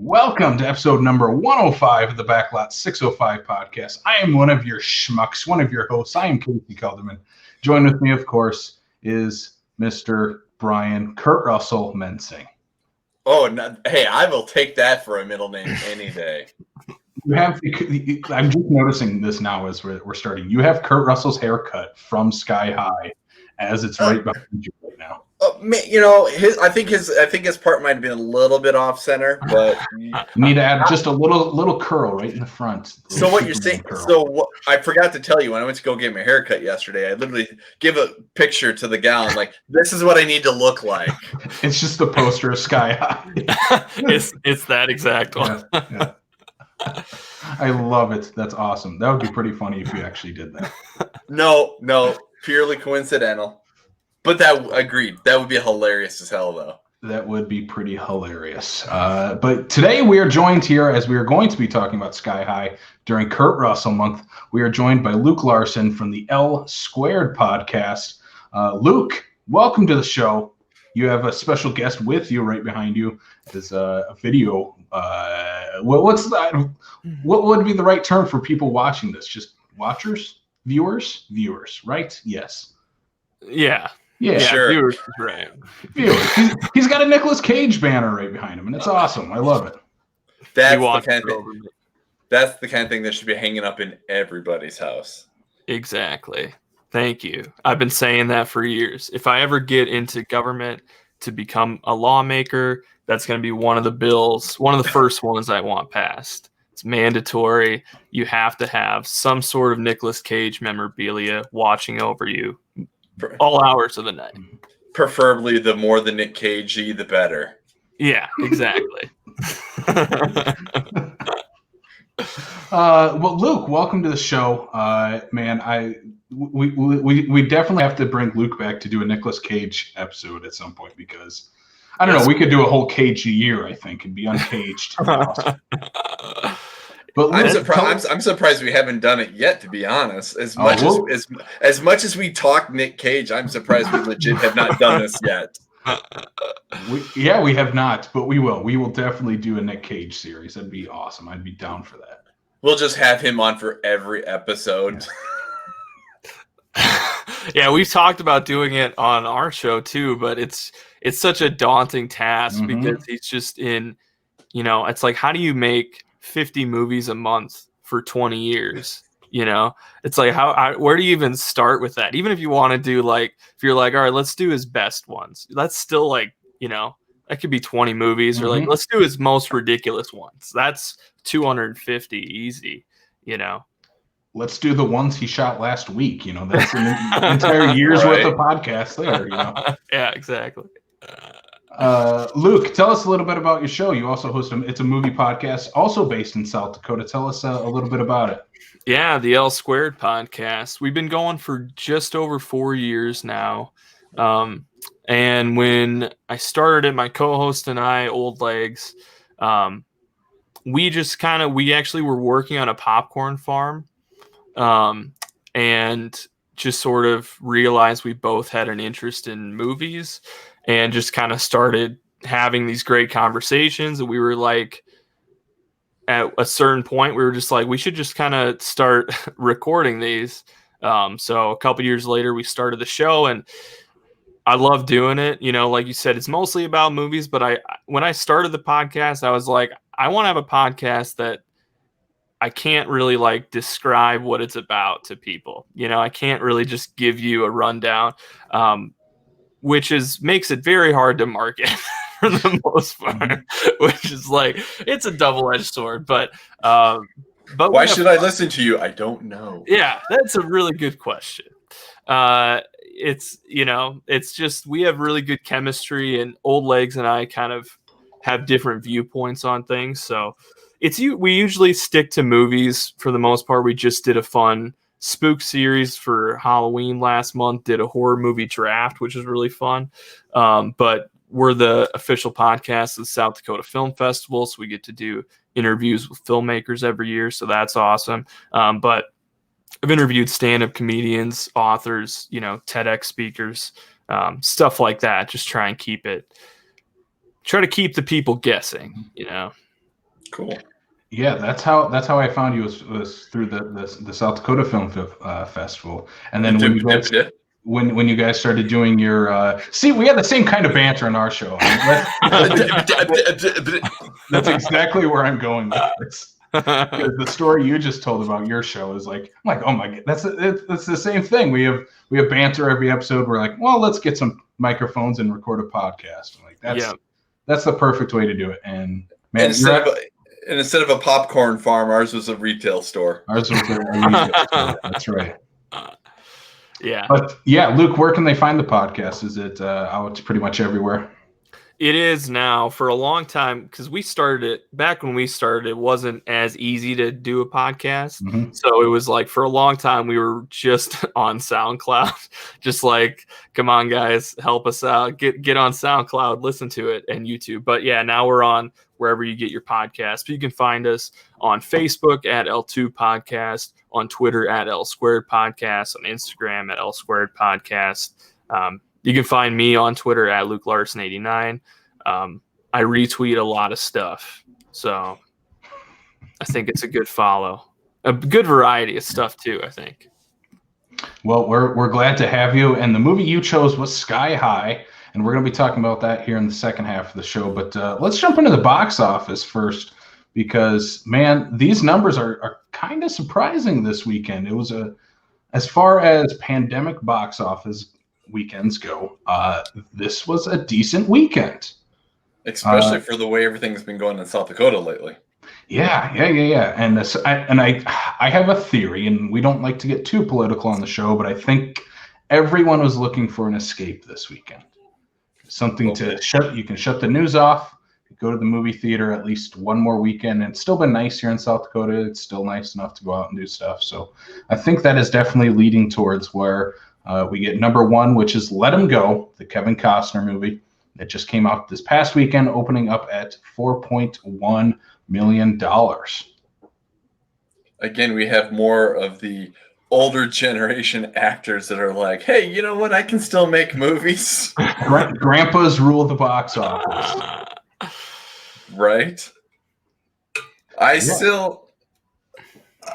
Welcome to episode number 105 of the Backlot 605 podcast. I am one of your schmucks, one of your hosts. I am Casey Kelderman. Joined with me, of course, is Mr. Brian Kurt Russell Mensing. Oh, no, hey, I will take that for a middle name any day. I'm just noticing this now as we're starting. You have Kurt Russell's haircut from Sky High, as it's right behind you right now. I think his part might have been a little bit off center, but you need to add just a little curl right in the front. So what you're saying? I forgot to tell you when I went to go get my haircut yesterday. I literally give a picture to the gal. I'm like, this is what I need to look like. It's just the poster of Sky High. it's that exact one. Yeah. I love it. That's awesome. That would be pretty funny if you actually did that. No, purely coincidental. But agreed. That would be hilarious as hell, though. That would be pretty hilarious. But today we are joined here, as we are going to be talking about Sky High during Kurt Russell Month. We are joined by Luke Larson from the L Squared podcast. Luke, welcome to the show. You have a special guest with you right behind you. There's a video. What's that? What would be the right term for people watching this? Just watchers? Viewers, right? Yes. Yeah, sure. Viewers, right. Viewers. He's got a Nicolas Cage banner right behind him, and it's awesome. I love it. That's the kind of thing that should be hanging up in everybody's house. Exactly. Thank you. I've been saying that for years. If I ever get into government to become a lawmaker, that's going to be one of the first ones I want passed. It's mandatory. You have to have some sort of Nicolas Cage memorabilia watching over you all hours of the night. Preferably the more the Nick Cagey, the better. Yeah, exactly. Well, Luke, welcome to the show. Man, we definitely have to bring Luke back to do a Nicolas Cage episode at some point because I don't know. We could do a whole Cage a year, I think, and be uncaged. Awesome. But I'm surprised we haven't done it yet. To be honest, as much as we talk Nick Cage, I'm surprised we legit have not done this yet. We have not, but we will. We will definitely do a Nick Cage series. That'd be awesome. I'd be down for that. We'll just have him on for every episode. Yeah, we've talked about doing it on our show too, but it's such a daunting task because he's just in, it's like, how do you make 50 movies a month for 20 years? It's like, where do you even start with that? Even if you want to do if you're like, all right, let's do his best ones. That's still that could be 20 movies or let's do his most ridiculous ones. That's 250 easy, Let's do the ones he shot last week. That's an entire year's worth of podcasts there. Yeah, exactly. Luke, tell us a little bit about your show. You also host it's a movie podcast, also based in South Dakota. Tell us a little bit about it. Yeah, the L Squared podcast. We've been going for just over 4 years now. And when I started it, my co-host and I, Old Legs, we actually were working on a popcorn farm. And just sort of realized we both had an interest in movies and just kind of started having these great conversations. And we were like, at a certain point, we were just like, we should just kind of start recording these. So a couple years later, we started the show and I love doing it. Like you said, it's mostly about movies, but when I started the podcast, I was like, I want to have a podcast that I can't really describe what it's about to people. I can't really just give you a rundown, which makes it very hard to market for the most part, which is it's a double-edged sword, but why should I listen to you? I don't know. Yeah, that's a really good question. It's just, we have really good chemistry and Old Legs and I kind of have different viewpoints on things. So we usually stick to movies for the most part. We just did a fun spook series for Halloween last month, did a horror movie draft, which was really fun. But we're the official podcast of the South Dakota Film Festival, so we get to do interviews with filmmakers every year, so that's awesome. But I've interviewed stand-up comedians, authors, TEDx speakers, stuff like that. Just try to keep the people guessing, Cool. Yeah, that's how I found you was through the South Dakota Film Festival, and then when you guys started doing your see, we had the same kind of banter in our show. That's exactly where I'm going with this. Because the story you just told about your show is like, I'm like, oh my god, that's the same thing. We have banter every episode. We're like, well, let's get some microphones and record a podcast. I'm like, that's the perfect way to do it. And man, instead of a popcorn farm, ours was a retail store. Ours was a retail store. That's right. Yeah. But yeah, Luke, where can they find the podcast? Is it out pretty much everywhere? It is now. For a long time, because we started it back when we started, it wasn't as easy to do a podcast. Mm-hmm. So it was like for a long time we were just on SoundCloud, just like, come on guys, help us out, get on SoundCloud, listen to it, and YouTube. But yeah, now we're on wherever you get your podcast. But you can find us on Facebook at L2 Podcast, on Twitter at L Squared Podcast, on Instagram at L Squared Podcast. You can find me on Twitter at Luke Larson 89. I retweet a lot of stuff, so I think it's a good follow. A good variety of stuff too, I think. Well, we're glad to have you. And the movie you chose was Sky High, and we're going to be talking about that here in the second half of the show. But let's jump into the box office first, because man, these numbers are kind of surprising this weekend. It was as far as pandemic box office weekends go, this was a decent weekend, especially for the way everything's been going in South Dakota lately. Yeah. And I have a theory, and we don't like to get too political on the show, but I think everyone was looking for an escape this weekend, something to shut. You can shut the news off, go to the movie theater at least one more weekend. And it's still been nice here in South Dakota. It's still nice enough to go out and do stuff. So I think that is definitely leading towards where we get number one, which is Let 'Em Go, the Kevin Costner movie that just came out this past weekend, opening up at $4.1 million. Again, we have more of the older generation actors that are like, hey, you know what? I can still make movies. Grandpas rule the box office. Right? I'm still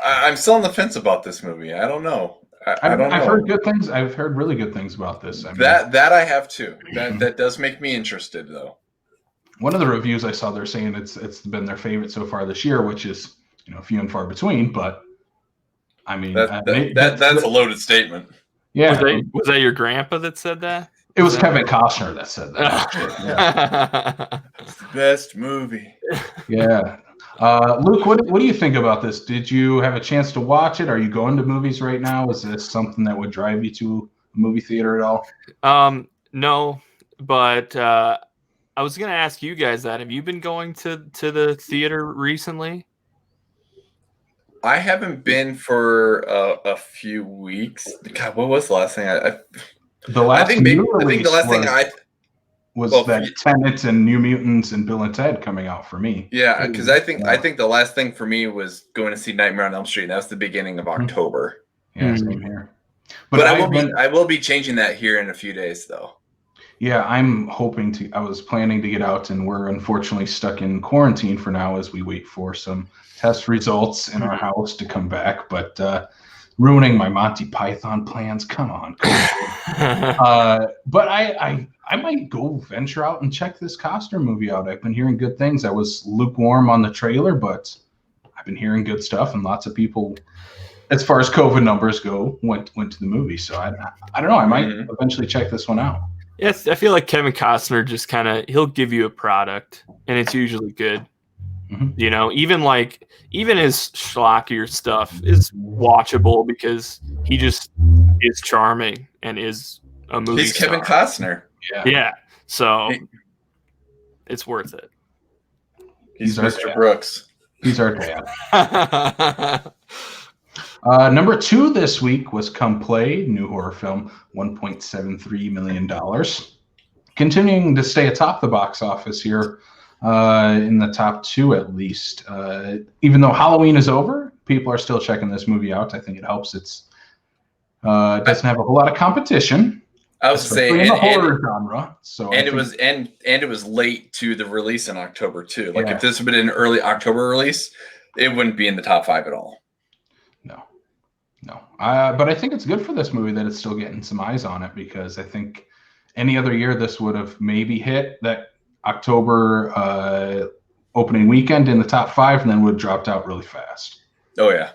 on the fence about this movie. I don't know. I don't know. I've heard good things. I've heard really good things about this. That I have too. That does make me interested, though. One of the reviews I saw, they're saying it's been their favorite so far this year, which is few and far between. But I mean, that's a loaded statement. Yeah, was that your grandpa that said that? It was Kevin Costner that said that. Best movie. Yeah. Luke, what do you think about this? Did you have a chance to watch it? Are you going to movies right now? Is this something that would drive you to a movie theater at all? No, but I was going to ask you guys that. Have you been going to the theater recently? I haven't been for a few weeks. God, what was the last thing I think the last thing was that Tenet and New Mutants and Bill and Ted coming out for me. Yeah, because I think the last thing for me was going to see Nightmare on Elm Street. And that was the beginning of October. Yeah, same here. But I will be changing that here in a few days, though. Yeah, I'm hoping to. I was planning to get out, and we're unfortunately stuck in quarantine for now as we wait for some test results in our house to come back. But ruining my Monty Python plans. Come on. But I might go venture out and check this Costner movie out. I've been hearing good things. I was lukewarm on the trailer, but I've been hearing good stuff, and lots of people, as far as COVID numbers go, went to the movie. So I don't know. I might eventually check this one out. Yes, I feel like Kevin Costner just he'll give you a product, and it's usually good. Mm-hmm. Even his schlockier stuff is watchable because he just is charming and is a movie He's star. Kevin Costner. Yeah. So it's worth it. He's Mr. Dad. Brooks. He's our dad. Number 2 this week was Come Play, new horror film, $1.73 million. Continuing to stay atop the box office here, in the top 2 at least. Even though Halloween is over, people are still checking this movie out. I think it helps. It doesn't have a whole lot of competition. I was saying in the horror genre. So it was late to the release in October too. Like if this had been an early October release, it wouldn't be in the top 5 at all. No. But I think it's good for this movie that it's still getting some eyes on it, because I think any other year this would have maybe hit that October opening weekend in the top 5 and then would have dropped out really fast. Oh yeah.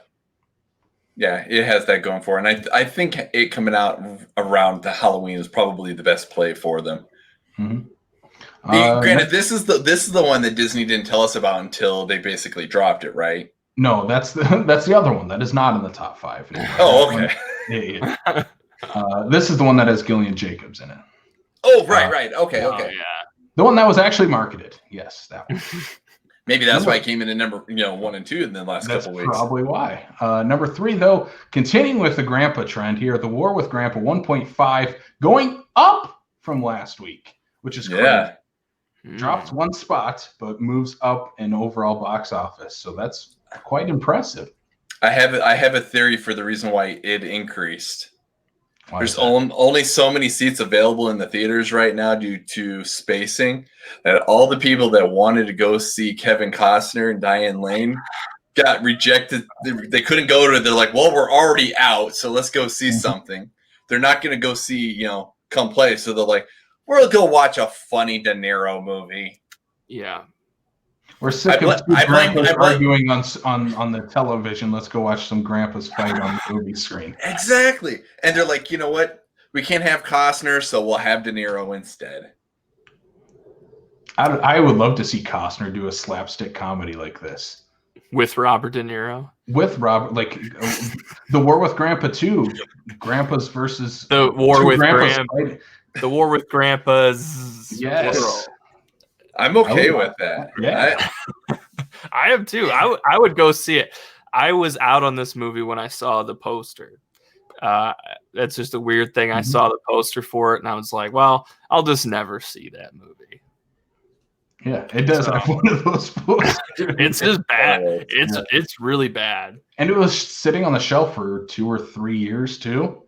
Yeah, it has that going for it. And I think it coming out around the Halloween is probably the best play for them. Mm-hmm. Granted, this is the one that Disney didn't tell us about until they basically dropped it, right? No, that's the other one that is not in the top 5. Oh, okay. This is the one that has Gillian Jacobs in it. Oh, right. Okay. Yeah. The one that was actually marketed. Yes, that one. Maybe that's why it came in at number 1 and 2 in the last couple weeks. That's probably why. Number 3, though, continuing with the Grandpa trend here, The War with Grandpa 1.5, going up from last week, which is crazy. Yeah. Drops 1 spot, but moves up in overall box office. So that's quite impressive. I have a theory for the reason why it increased. There's only so many seats available in the theaters right now due to spacing, that all the people that wanted to go see Kevin Costner and Diane Lane got rejected. They couldn't go to it. They're like, well, we're already out, so let's go see something. They're not going to go see, come play. So they're like, we'll go watch a funny De Niro movie. Yeah. We're sick of grandpas arguing on the television. Let's go watch some grandpas fight on the movie screen. Exactly. And they're like, you know what? We can't have Costner, so we'll have De Niro instead. I would love to see Costner do a slapstick comedy like this. With Robert De Niro? With Robert, like The War with Grandpa 2. Grandpas versus The War with Grandpa. The War with Grandpas. Yes. World. I'm okay with that. Yeah. I am too. I would go see it. I was out on this movie when I saw the poster. That's just a weird thing. I saw the poster for it and I was like, well, I'll just never see that movie. Yeah, it does have one of those posters. It's just bad. It's really bad. And it was sitting on the shelf for 2 or 3 years too.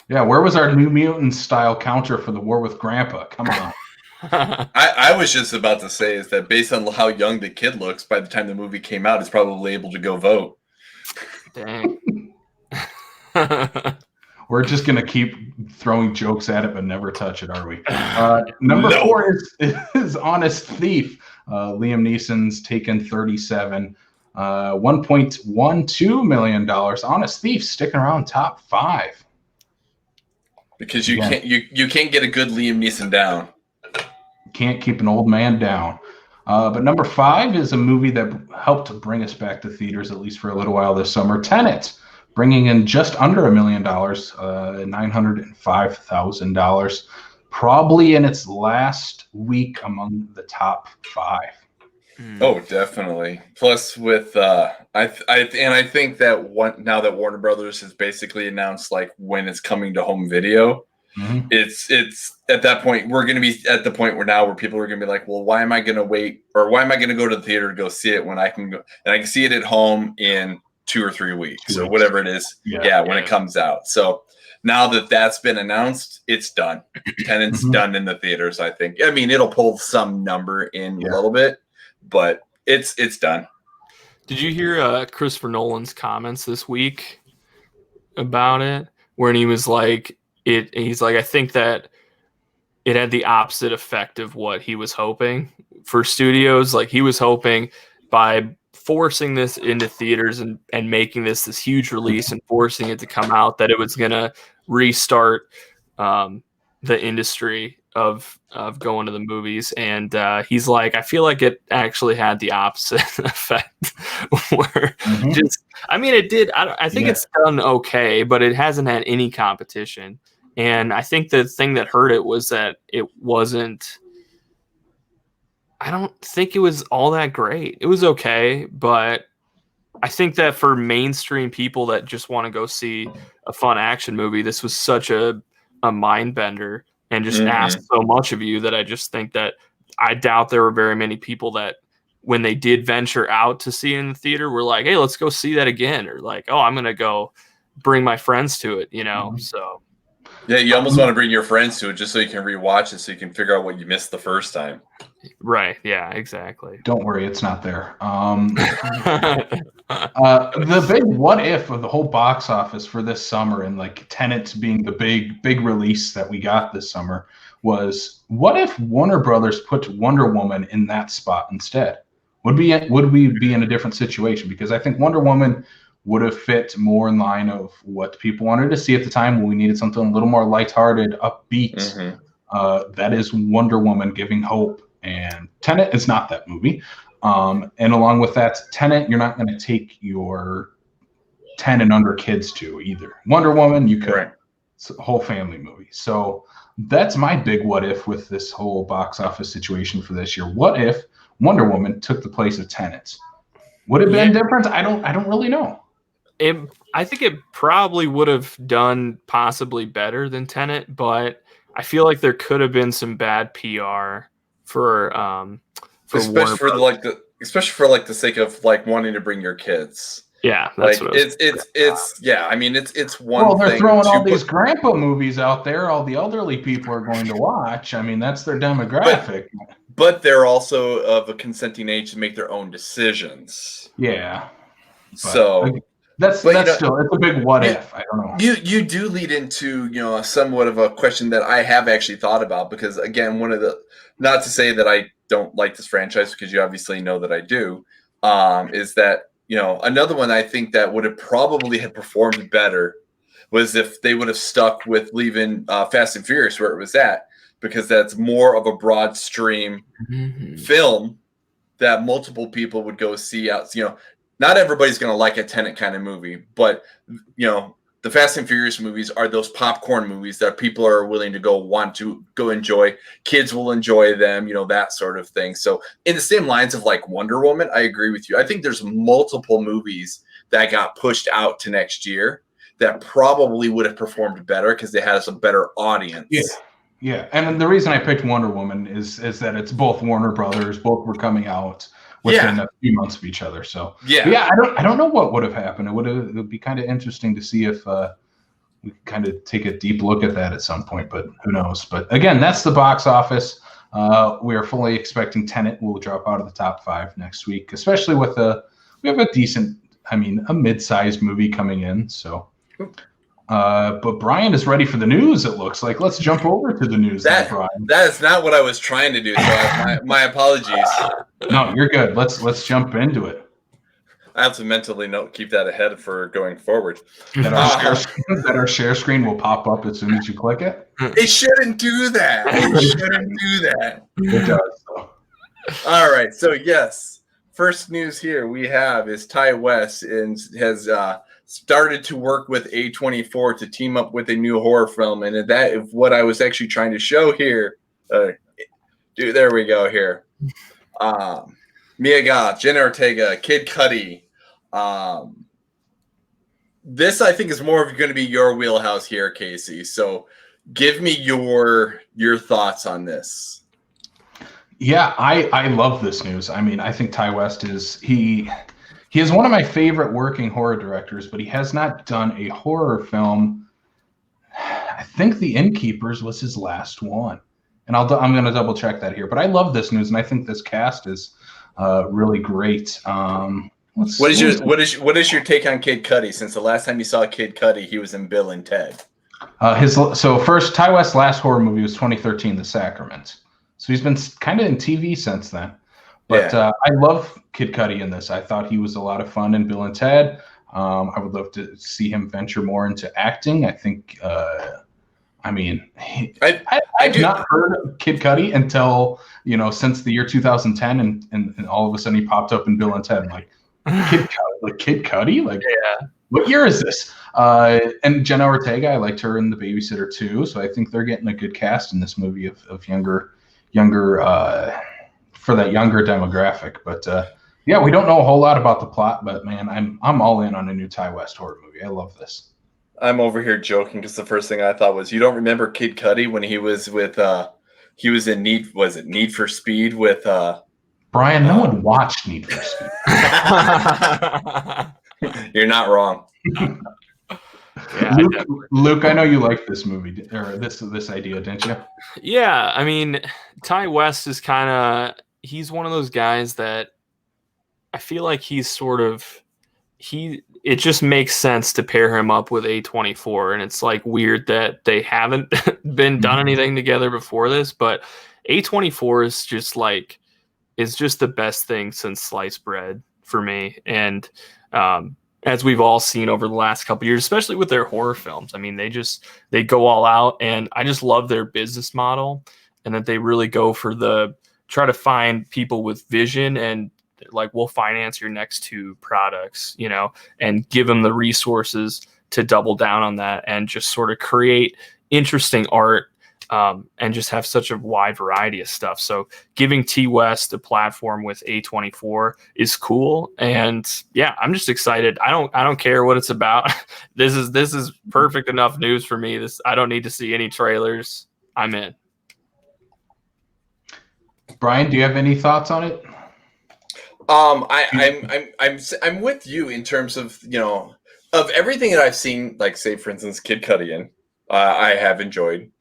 Yeah, where was our New Mutants style counter for The War with Grandpa? Come on. I was just about to say is that based on how young the kid looks, by the time the movie came out, he's probably able to go vote. Dang. We're just going to keep throwing jokes at it, but never touch it, are we? Number 4 is Honest Thief. Liam Neeson's Taken 37. $1.12 million. Honest Thief sticking around top 5. Because you can't get a good Liam Neeson down. Can't keep an old man down. But number 5 is a movie that helped bring us back to theaters, at least for a little while this summer. Tenet, bringing in just under $1 million, $905,000, probably in its last week among the top 5. Oh, definitely. Plus, with I think that now that Warner Brothers has basically announced like when it's coming to home video. Mm-hmm. It's at that point we're going to be at the point where people are going to be like, well, why am I going to wait, or why am I going to go to the theater to go see it when I can go and I can see it at home in 2 or 3 weeks or whatever it is. When it comes out. So now that that's been announced, it's done. Tenet's done in the theaters. I think. I mean, it'll pull some number in a little bit, but it's done. Did you hear Christopher Nolan's comments this week about it, where he was like? He's like, I think that it had the opposite effect of what he was hoping for studios. Like he was hoping by forcing this into theaters and making this huge release and forcing it to come out, that it was going to restart the industry of going to the movies. And he's like, I feel like it actually had the opposite effect where it did. I think it's done okay, but it hasn't had any competition. And I think the thing that hurt it was that it wasn't, I don't think it was all that great. It was okay, but I think that for mainstream people that just want to go see a fun action movie, this was such a mind bender and just asked so much of you that I just think that I doubt there were very many people that when they did venture out to see it in the theater were like, hey, let's go see that again. Or like, oh, I'm going to go bring my friends to it, So. Yeah, you almost want to bring your friends to it just so you can rewatch it, so you can figure out what you missed the first time. Right. Yeah, exactly. Don't worry, it's not there. The big what if of the whole box office for this summer, and like Tenet being the big release that we got this summer, was what if Warner Brothers put Wonder Woman in that spot instead? Would we be in a different situation? Because I think Wonder Woman would have fit more in line of what people wanted to see at the time when we needed something a little more lighthearted, upbeat. Mm-hmm. That is Wonder Woman giving hope. And Tenet is not that movie. And along with that, Tenet, you're not going to take your 10 and under kids to either. Wonder Woman, you could. Right. It's a whole family movie. So that's my big what if with this whole box office situation for this year. What if Wonder Woman took the place of Tenet? Would it have been different? I don't really know. I think it probably would have done possibly better than Tenet, but I feel like there could have been some bad PR for especially for the sake of like wanting to bring your kids. Yeah, that's like it's yeah. I mean, it's one. Well, they're throwing all these grandpa movies out there. All the elderly people are going to watch. I mean, that's their demographic. But they're also of a consenting age to make their own decisions. Yeah. So that's still it's a big what if. I don't know. You do lead into somewhat of a question that I have actually thought about, because again, one of the, not to say that I don't like this franchise, because you obviously know that I do, is that another one I think that would have probably had performed better was if they would have stuck with leaving Fast and Furious where it was at, because that's more of a broad stream film that multiple people would go see out. Not everybody's going to like a Tenet kind of movie, but the Fast and Furious movies are those popcorn movies that people are willing to want to go enjoy. Kids will enjoy them, that sort of thing. So in the same lines of like Wonder Woman, I agree with you. I think there's multiple movies that got pushed out to next year that probably would have performed better because they had a better audience. Yeah. And the reason I picked Wonder Woman is that it's both Warner Brothers, both were coming out within a few months of each other. So I don't know what would have happened. It would be kind of interesting to see if we kind of take a deep look at that at some point, but who knows. But again, that's the box office. We are fully expecting Tenet will drop out of the top 5 next week, especially with we have a mid-sized movie coming in. So but Brian is ready for the news, it looks like. Let's jump over to the news. Brian. That is not what I was trying to do, so my apologies. No, you're good. Let's jump into it. I have to mentally keep that ahead for going forward. That our share screen will pop up as soon as you click it. It shouldn't do that. It does, though. All right. So, yes. First news here we have is Ty West has started to work with A24 to team up with a new horror film. And that is what I was actually trying to show here. There we go here. Mia Goth, Jenna Ortega, Kid Cudi. This, I think, is more of going to be your wheelhouse here, Casey. So give me your thoughts on this. Yeah, I love this news. I mean, I think Ty West he is one of my favorite working horror directors, but he has not done a horror film. I think The Innkeepers was his last one. And I'm going to double check that here. But I love this news, and I think this cast is really great. What is your take on Kid Cudi? Since the last time you saw Kid Cudi, he was in Bill and Ted. First, Ty West's last horror movie was 2013, The Sacrament. So he's been kind of in TV since then. But I love Kid Cudi in this. I thought he was a lot of fun in Bill and Ted. I would love to see him venture more into acting. I think. I've not heard of Kid Cudi until since the year 2010, and all of a sudden he popped up in Bill and Ted. I'm like, Kid Cudi, what year is this? And Jenna Ortega, I liked her in The Babysitter too, so I think they're getting a good cast in this movie of younger for that younger demographic. But we don't know a whole lot about the plot, but man, I'm all in on a new Ty West horror movie. I love this. I'm over here joking because the first thing I thought was, you don't remember Kid Cudi when he was with he was in Need for Speed with Brian? No one watched Need for Speed. You're not wrong. Yeah, Luke, I know you liked this movie or this idea, didn't you? Yeah, I mean, Ty West is he's one of those guys that I feel like it just makes sense to pair him up with A24, and it's like weird that they haven't been done anything together before this, but A24 is just the best thing since sliced bread for me. And as we've all seen over the last couple of years, especially with their horror films, I mean, they go all out, and I just love their business model, and that they really go for try to find people with vision, and like, we'll finance your next 2 products, and give them the resources to double down on that and just sort of create interesting art, and just have such a wide variety of stuff. So giving T West a platform with A24 is cool. And yeah, I'm just excited. I don't care what it's about. This is perfect enough news for me. I don't need to see any trailers. I'm in. Brian, do you have any thoughts on it? I'm with you in terms of, of everything that I've seen, like, say, for instance, Kid Cudi I have enjoyed.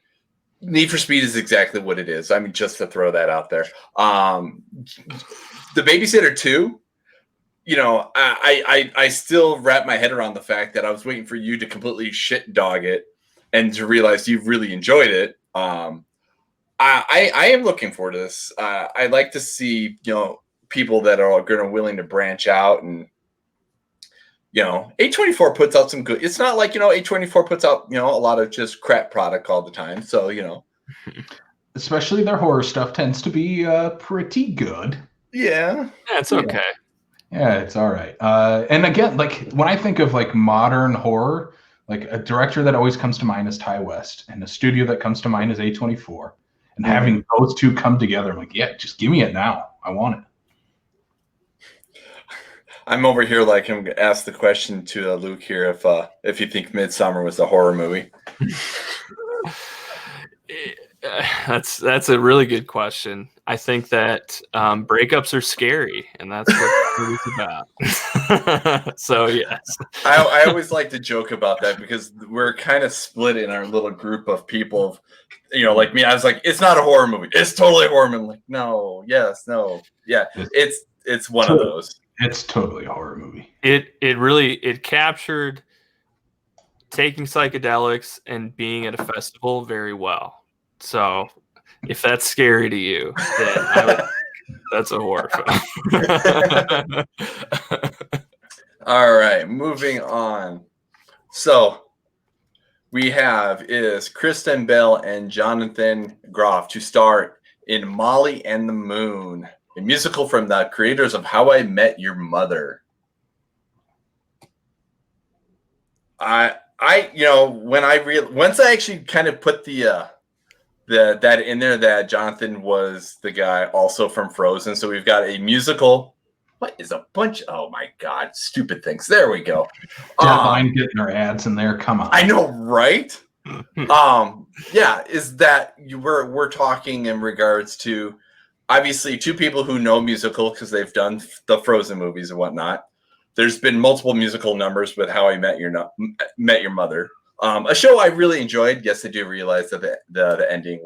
Need for Speed is exactly what it is. I mean, just to throw that out there. The Babysitter 2, I still wrap my head around the fact that I was waiting for you to completely shit dog it and to realize you really enjoyed it. I am looking forward to this. I like to see, people that are going to willing to branch out, and A24 puts out some good. It's not like A24 puts out a lot of just crap product all the time. So especially their horror stuff tends to be pretty good. Yeah, it's okay. Yeah, it's all right. And again, like, when I think of like modern horror, like, a director that always comes to mind is Ty West, and a studio that comes to mind is A24. And having those two come together, I'm like, yeah, just give me it now. I want it. I'm over here like I'm gonna ask the question to Luke here if you think Midsommar was a horror movie. That's a really good question. I think that breakups are scary, and that's what the movie's about. So yes, I always like to joke about that because we're kind of split in our little group of people. Like me, I was like, it's not a horror movie. It's totally a horror movie. I'm like, no, yes, no, yeah, it's one of those. It's totally a horror movie. It captured taking psychedelics and being at a festival very well. So if that's scary to you, then that's a horror film. All right, moving on. So we have is Kristen Bell and Jonathan Groff to star in Molly and the Moon, a musical from the creators of How I Met Your Mother. Once I actually kind of put that in there, that Jonathan was the guy also from Frozen. So we've got a musical. What is a bunch? Oh my God, stupid things. There we go. Deadline getting their ads in there. Come on. I know, right? Yeah, is that we're talking in regards to obviously 2 people who know musical because they've done the Frozen movies and whatnot. There's been multiple musical numbers with How I Met Your Mother. A show I really enjoyed. Yes, I do realize that the ending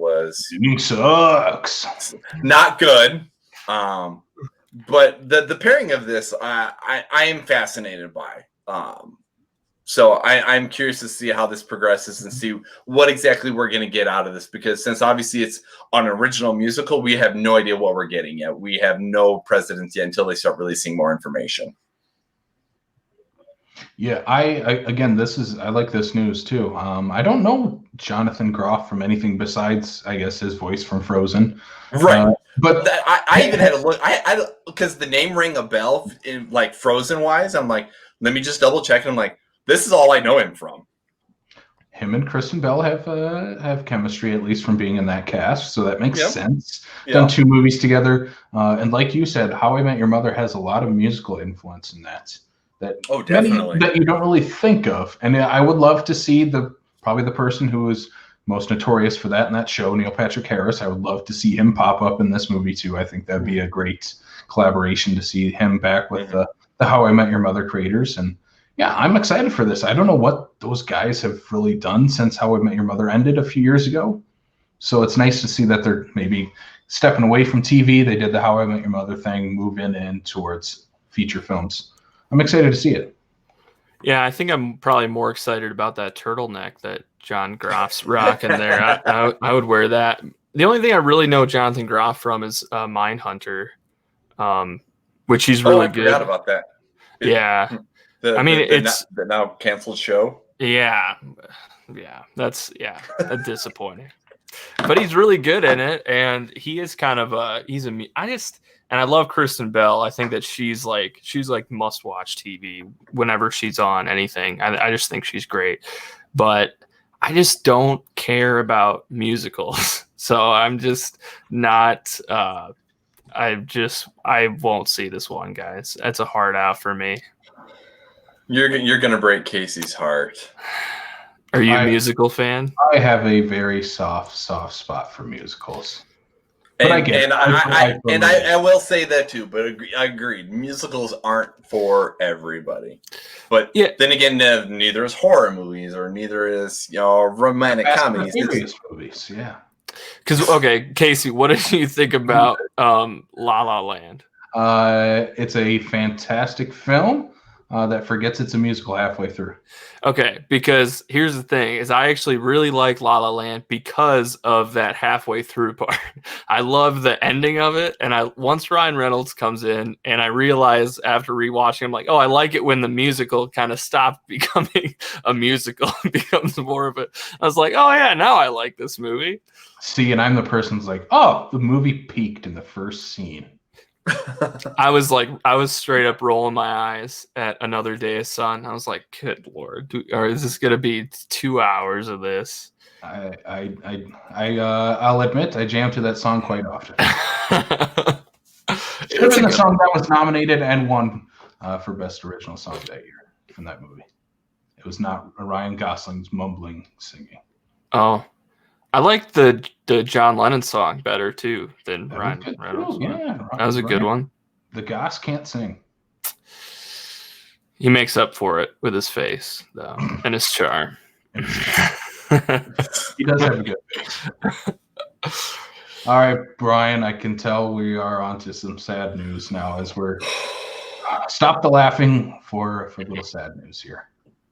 sucks. Not good. But the pairing of this, I am fascinated by. So I'm curious to see how this progresses and see what exactly we're going to get out of this, because since obviously it's an original musical, we have no idea what we're getting yet. We have no precedence yet until they start releasing more information. Yeah, I like this news too. I don't know Jonathan Groff from anything besides, I guess, his voice from Frozen. Right. But I even had a look. I because the name rang a bell in like Frozen wise. I'm like, let me just double check. And I'm like, this is all I know him from. Him and Kristen Bell have chemistry, at least from being in that cast, so that makes sense. Yep. Done 2 movies together, and like you said, How I Met Your Mother has a lot of musical influence in that. Definitely. That you don't really think of, and I would love to see probably the person who was most notorious for that in that show, Neil Patrick Harris. I would love to see him pop up in this movie too. I think that'd be a great collaboration to see him back with the How I Met Your Mother creators. And Yeah, I'm excited for this. I don't know what those guys have really done since How I Met Your Mother ended a few years ago. So it's nice to see that they're maybe stepping away from TV. They did the How I Met Your Mother thing, moving in towards feature films. I'm excited to see it. Yeah, I think I'm probably more excited about that turtleneck that John Groff's rocking there. I would wear that. The only thing I really know Jonathan Groff from is Mindhunter, which he's really good. I forgot about that. Yeah. I mean, it's the now canceled show. Yeah. That's disappointing. But he's really good in it, and he is kind of I love Kristen Bell. I think that she's like must watch TV whenever she's on anything. I just think she's great, but I just don't care about musicals, so I'm just not. I won't see this one, guys. That's a hard out for me. You're gonna break Casey's heart. Are you a musical fan? I have a very soft spot for musicals. But I will say that too. But I agreed. Musicals aren't for everybody. But then again, neither is horror movies, or neither is romantic comedies. Movies, yeah. Because Casey, what did you think about La La Land? It's a fantastic film that forgets it's a musical halfway through. Okay, because here's the thing: is I actually really like La La Land because of that halfway through part. I love the ending of it, and once Ryan Reynolds comes in, and I realize after rewatching, I'm like, oh, I like it when the musical kind of stopped becoming a musical and becomes more of it. I was like, oh yeah, now I like this movie. See, and I'm the person who's like, oh, the movie peaked in the first scene. I was straight up rolling my eyes at Another Day of Sun. I was like, good Lord, or is this going to be 2 hours of this? I'll admit I jam to that song quite often. It's a song that was nominated and won for Best Original Song that year from that movie. It was not Ryan Gosling's mumbling singing. Oh, I like the John Lennon song better too than Ryan Reynolds. Yeah, that was a good one. The Goss can't sing. He makes up for it with his face, though, and his charm. He does have a good face. All right, Brian, I can tell we are onto some sad news now as we're stop the laughing for a little sad news here.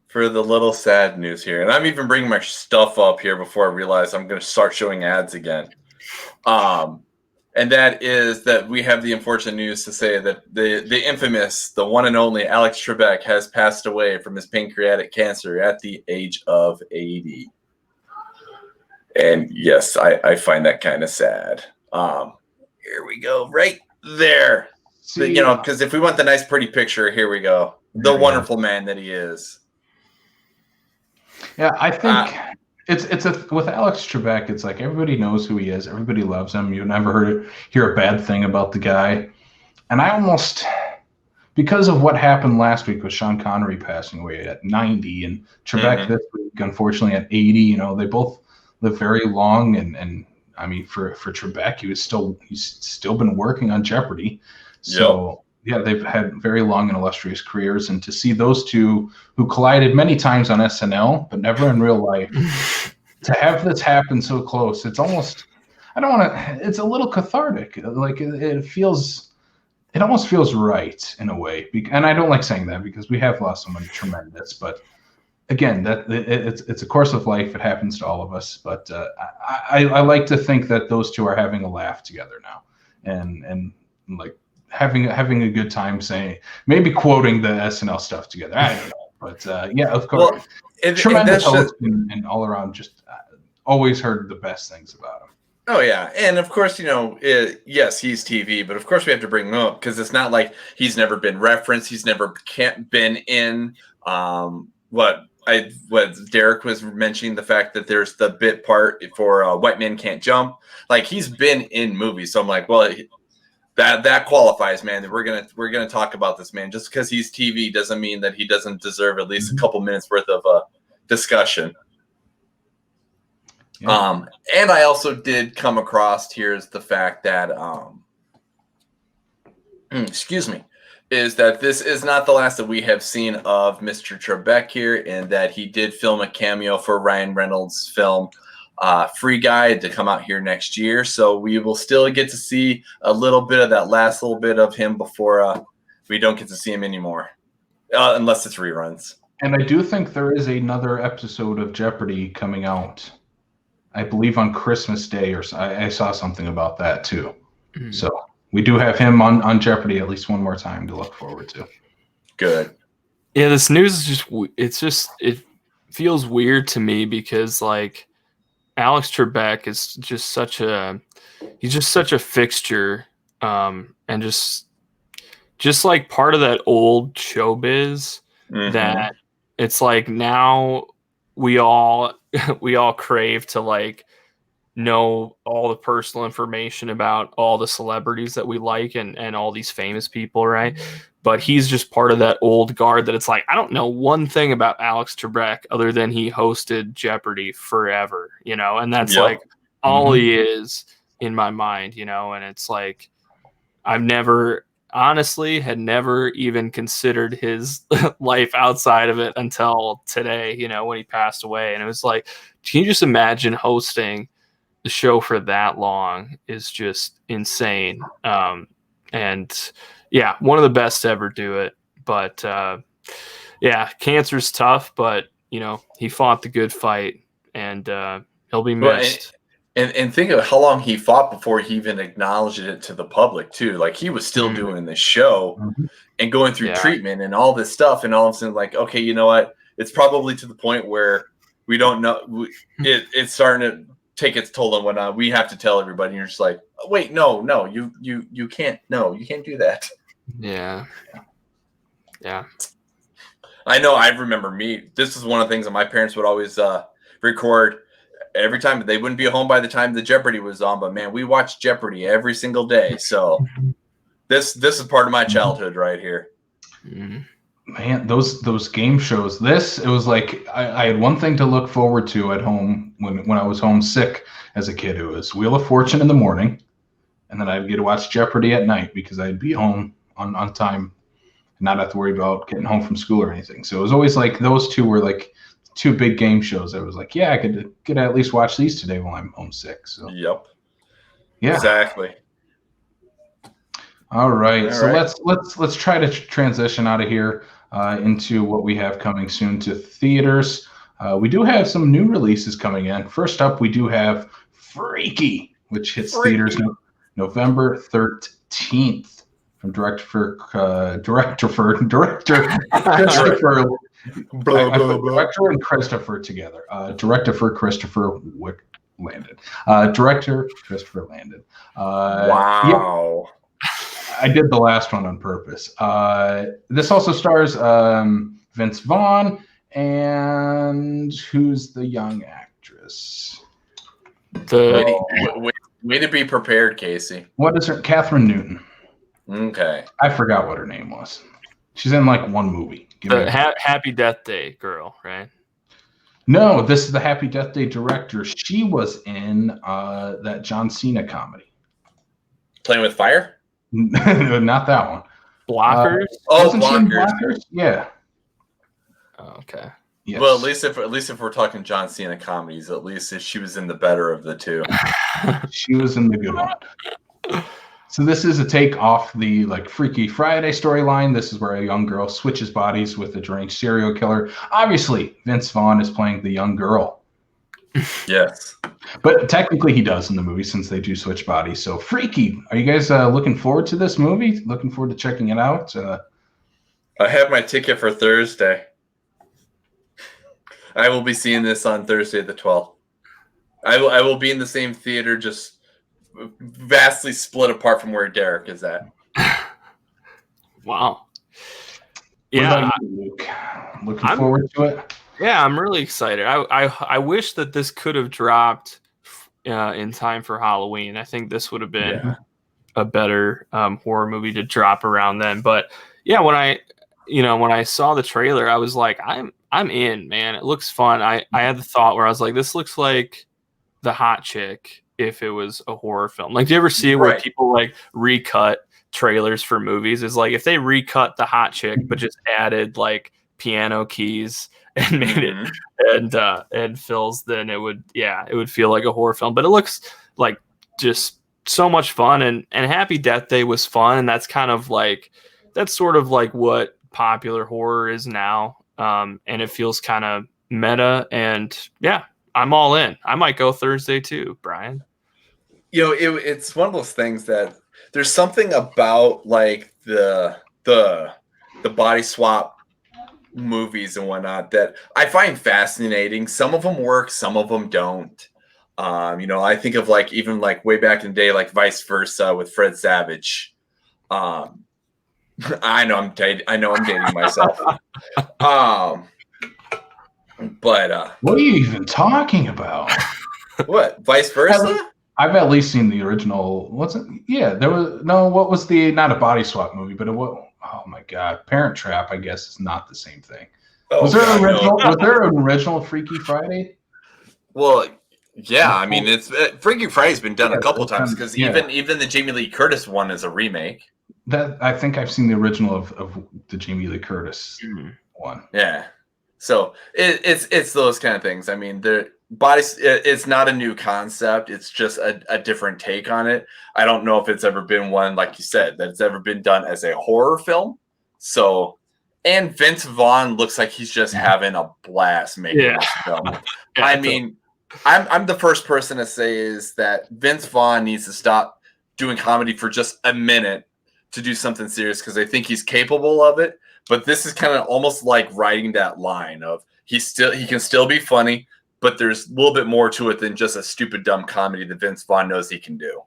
For the little sad news here. And I'm even bringing my stuff up here before I realize I'm going to start showing ads again. And that is that we have the unfortunate news to say that the infamous, the one and only Alex Trebek has passed away from his pancreatic cancer at the age of 80. And yes, I find that kind of sad. Here we go, right there. See, because if we want the nice, pretty picture, here we go. The wonderful man that he is. Yeah, I think with Alex Trebek, it's like everybody knows who he is. Everybody loves him. You never hear a bad thing about the guy. And I almost, because of what happened last week with Sean Connery passing away at 90 and Trebek this week, unfortunately, at 80, they both live very long. And I mean, for Trebek, he's still been working on Jeopardy. So. Yep. Yeah, they've had very long and illustrious careers, and to see those two who collided many times on SNL, but never in real life, to have this happen so close, it's almost, it's a little cathartic. Like it almost feels right in a way. And I don't like saying that because we have lost someone tremendous, but again, that it's a course of life. It happens to all of us, but I like to think that those two are having a laugh together now, and like, having a good time saying, maybe quoting the SNL stuff together. I don't know, but yeah, of course, tremendous host and all around. Just always heard the best things about him. Oh yeah, and of course, yes, he's TV, but of course we have to bring him up because it's not like he's never been referenced. He's never been in what Derek was mentioning, the fact that there's the bit part for White Men Can't Jump. Like, he's been in movies, so I'm like, well. That qualifies, man. We're gonna talk about this, man. Just because he's TV doesn't mean that he doesn't deserve at least a couple minutes worth of discussion. Yeah. And I also did come across here's the fact that excuse me, is that this is not the last that we have seen of Mr. Trebek here, and that he did film a cameo for Ryan Reynolds' film Free Guy to come out here next year. So we will still get to see a little bit of that last little bit of him before we don't get to see him anymore, unless it's reruns. And I do think there is another episode of Jeopardy coming out, I believe on Christmas Day, or I saw something about that too. Mm-hmm. So we do have him on Jeopardy at least one more time to look forward to. Good. Yeah, this news is it feels weird to me because like Alex Trebek is just such a fixture, and just like part of that old showbiz that it's like now we all crave to like know all the personal information about all the celebrities that we like and all these famous people, right? But he's just part of that old guard that it's like, I don't know one thing about Alex Trebek other than he hosted Jeopardy forever, and that's like all he is in my mind, and it's like I've never honestly had never even considered his life outside of it until today, when he passed away. And it was like, can you just imagine hosting the show for that long is just insane. And yeah, one of the best to ever do it. But yeah, cancer's tough, but he fought the good fight, and he'll be missed. And think of how long he fought before he even acknowledged it to the public too. Like he was still doing the show and going through treatment and all this stuff, and all of a sudden, like, okay, you know what? It's probably to the point where we don't know. It's starting to take its toll and whatnot. We have to tell everybody. And you're just like, oh, wait, no, you can't. No, you can't do that. Yeah. I know. I remember me. This is one of the things that my parents would always record. Every time they wouldn't be home by the time the Jeopardy was on, but man, we watched Jeopardy every single day. So this is part of my childhood right here. Man, those game shows. It was like I had one thing to look forward to at home when I was homesick as a kid. It was Wheel of Fortune in the morning, and then I'd get to watch Jeopardy at night because I'd be home on time and not have to worry about getting home from school or anything. So it was always like those two were like two big game shows. I was like, yeah, I could at least watch these today while I'm homesick. So yep, yeah, exactly. All right, so let's try to transition out of here into what we have coming soon to theaters. We do have some new releases coming in. First up, we do have Freaky, which hits theaters November 13th from director Christopher. Director and Christopher together. Director Christopher Landon. Director Christopher Landon. Wow. Yeah, I did the last one on purpose. This also stars Vince Vaughn, and who's the young actress? Way to be prepared, Casey. What is her? Catherine Newton. Okay. I forgot what her name was. She's in like one movie. The Happy Death Day girl, right? No, this is the Happy Death Day director. She was in that John Cena comedy. Playing with Fire? No, not that one. Blockers? Blockers? Yeah. Oh, okay. Yes. Well, at least if we're talking John Cena comedies, at least if she was in the better of the two. She was in the good one. So this is a take off the like Freaky Friday storyline. This is where a young girl switches bodies with a deranged serial killer. Obviously, Vince Vaughn is playing the young girl. Yes. But technically he does in the movie since they do switch bodies. So Freaky, are you guys looking forward to this movie? Looking forward to checking it out? I have my ticket for Thursday. I will be seeing this on Thursday the 12th. I will be in the same theater, just vastly split apart from where Derek is at. Wow. Yeah. Luke? Looking forward to it? Yeah, I'm really excited. I wish that this could have dropped in time for Halloween. I think this would have been a better horror movie to drop around then. But yeah, when I saw the trailer, I was like, I'm in, man. It looks fun. I had the thought where I was like, this looks like The Hot Chick if it was a horror film. Like, do you ever see it where people like recut trailers for movies is like if they recut the hot chick but just added like piano keys and made it and fills, then it would feel like a horror film. But it looks like just so much fun, and Happy Death Day was fun, and that's sort of like what popular horror is now. And it feels kind of meta, and yeah, I'm all in. I might go Thursday too, Brian. It's one of those things that there's something about like the body swap movies and whatnot that I find fascinating. Some of them work, some of them don't. I think of like even like way back in the day, like Vice Versa with Fred Savage. I know I'm dating myself. But what are you even talking about? What, Vice Versa? I've at least seen the original. What's it? Yeah, there was no. What was the not a body swap movie, but oh my God, Parent Trap. I guess is not the same thing. Was there an original Freaky Friday? Well, yeah. I mean, it's Freaky Friday's been done a couple times because even the Jamie Lee Curtis one is a remake. That I think I've seen the original of the Jamie Lee Curtis one. Yeah. So it's those kind of things. I mean, it's not a new concept. It's just a different take on it. I don't know if it's ever been one, like you said, that's ever been done as a horror film. So, and Vince Vaughn looks like he's just having a blast making this film. I mean, I'm the first person to say is that Vince Vaughn needs to stop doing comedy for just a minute to do something serious, because I think he's capable of it. But this is kind of almost like riding that line of he can still be funny, but there's a little bit more to it than just a stupid, dumb comedy that Vince Vaughn knows he can do.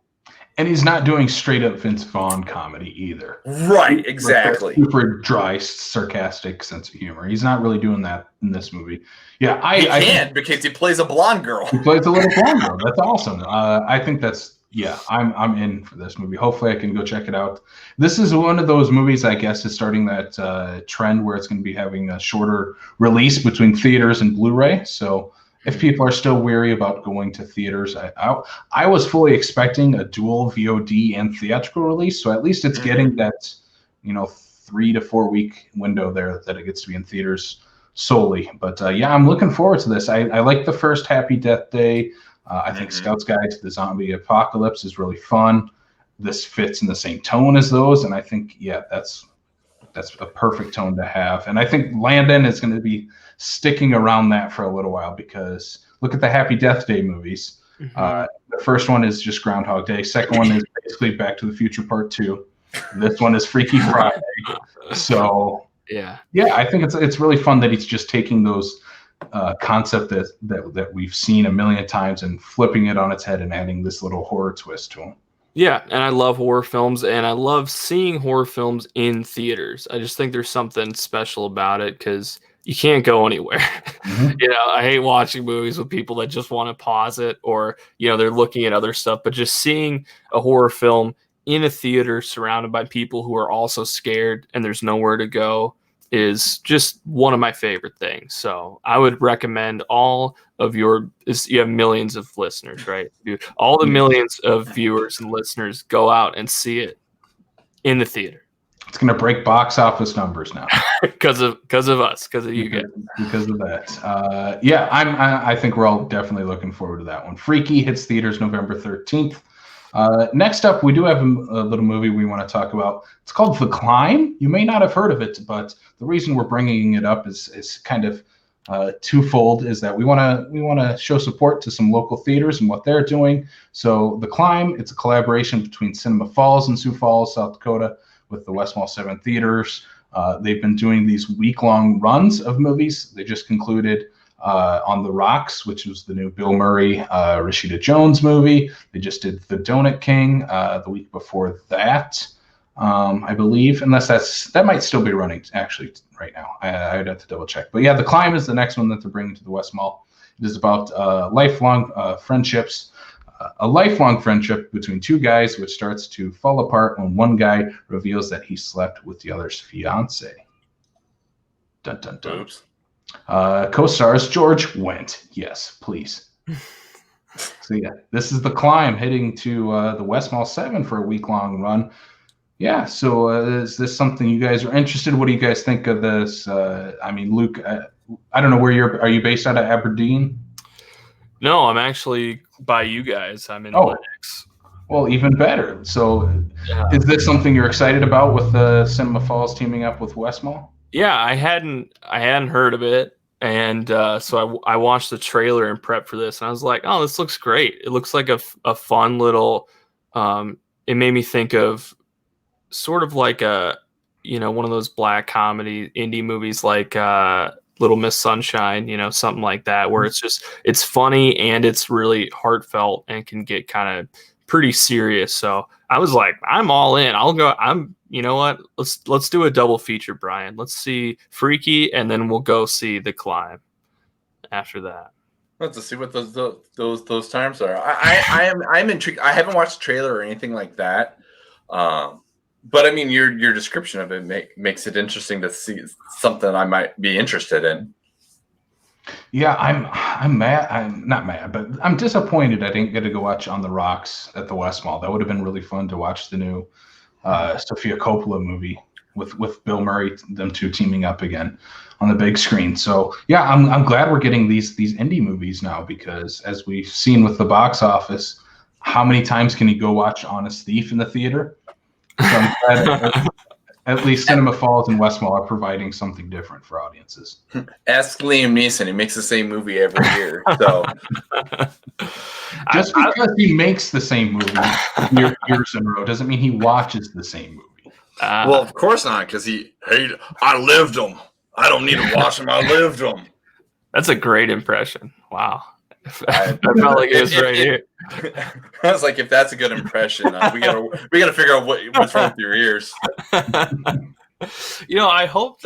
And he's not doing straight up Vince Vaughn comedy either. Right, exactly. Super dry, sarcastic sense of humor. He's not really doing that in this movie. Yeah, I can't because he plays a blonde girl. He plays a little blonde girl. That's awesome. I think I'm in for this movie. Hopefully I can go check it out. This is one of those movies, I guess, is starting that trend where it's going to be having a shorter release between theaters and Blu-ray. So if people are still weary about going to theaters, I was fully expecting a dual VOD and theatrical release. So at least it's getting that, 3 to 4 week window there that it gets to be in theaters solely. But I'm looking forward to this. I like the first Happy Death Day. I think Scout's Guide to the Zombie Apocalypse is really fun. This fits in the same tone as those, and I think that's a perfect tone to have. And I think Landon is going to be sticking around that for a little while, because look at the Happy Death Day movies. The first one is just Groundhog Day. Second one is basically Back to the Future Part 2. This one is Freaky Friday. So I think it's really fun that he's just taking those concept that we've seen a million times and flipping it on its head and adding this little horror twist to them. Yeah, and I love horror films, and I love seeing horror films in theaters. I just think there's something special about it because you can't go anywhere. I hate watching movies with people that just want to pause it, or they're looking at other stuff. But just seeing a horror film in a theater surrounded by people who are also scared and there's nowhere to go is just one of my favorite things. So I would recommend all of you have millions of listeners, right? All the millions of viewers and listeners go out and see it in the theater. It's going to break box office numbers now because of us, because of you guys. Because of that. I think we're all definitely looking forward to that one. Freaky hits theaters November 13th. Next up, we do have a little movie we want to talk about. It's called The Climb. You may not have heard of it, but the reason we're bringing it up is kind of twofold. Is that we want to show support to some local theaters and what they're doing. So The Climb, it's a collaboration between Cinema Falls and Sioux Falls, South Dakota, with the West Mall 7 theaters. They've been doing these week-long runs of movies. They just concluded On the Rocks, which was the new Bill Murray, Rashida Jones movie. They just did The Donut King the week before that, I believe, unless that might still be running actually right now. I'd have to double check. But yeah, The Climb is the next one that they're bringing to the West Mall. It is about lifelong friendships. A lifelong friendship between two guys, which starts to fall apart when one guy reveals that he slept with the other's fiance. Dun dun dun. Oops. Co-stars George Wendt. Yes, please. So yeah, this is The Climb heading to the West Mall 7 for a week-long run. Yeah. So is this something you guys are interested? What do you guys think of this? I mean, Luke, I don't know where are you based out of Aberdeen? No, I'm actually by you guys. I'm in Oh, Lennox. well, even better. So Yeah. is this something you're excited about with Cinema Falls teaming up with Westmall? Yeah, I hadn't heard of it, and so I watched the trailer and prep for this, and I was like, oh, this looks great. It looks like a fun little. It made me think of sort of like a one of those black comedy indie movies like Little Miss Sunshine, something like that, where it's funny and it's really heartfelt and can get kind of pretty serious. So I was like, I'm all in. I'll go. You know what? Let's do a double feature, Brian. Let's see Freaky, and then we'll go see The Climb after that. Let's see what those times are. I'm intrigued. I haven't watched the trailer or anything like that. But I mean, your description of it makes it interesting to see something I might be interested in. Yeah, I'm mad. I'm not mad, but I'm disappointed I didn't get to go watch On the Rocks at the West Mall. That would have been really fun to watch the new Sofia Coppola movie with Bill Murray, them two teaming up again on the big screen. So yeah, I'm glad we're getting these indie movies now, because as we've seen with the box office, how many times can you go watch Honest Thief in the theater? So I'm glad at least Cinema Falls and Westmall are providing something different for audiences. Ask Liam Neeson; he makes the same movie every year. So just because he makes the same movie years in a row doesn't mean he watches the same movie. Well, of course not, because I lived them. I don't need to watch them. I lived them. That's a great impression. Wow. I felt like it was right here. I was like, if that's a good impression, we gotta figure out what's wrong with your ears. I hope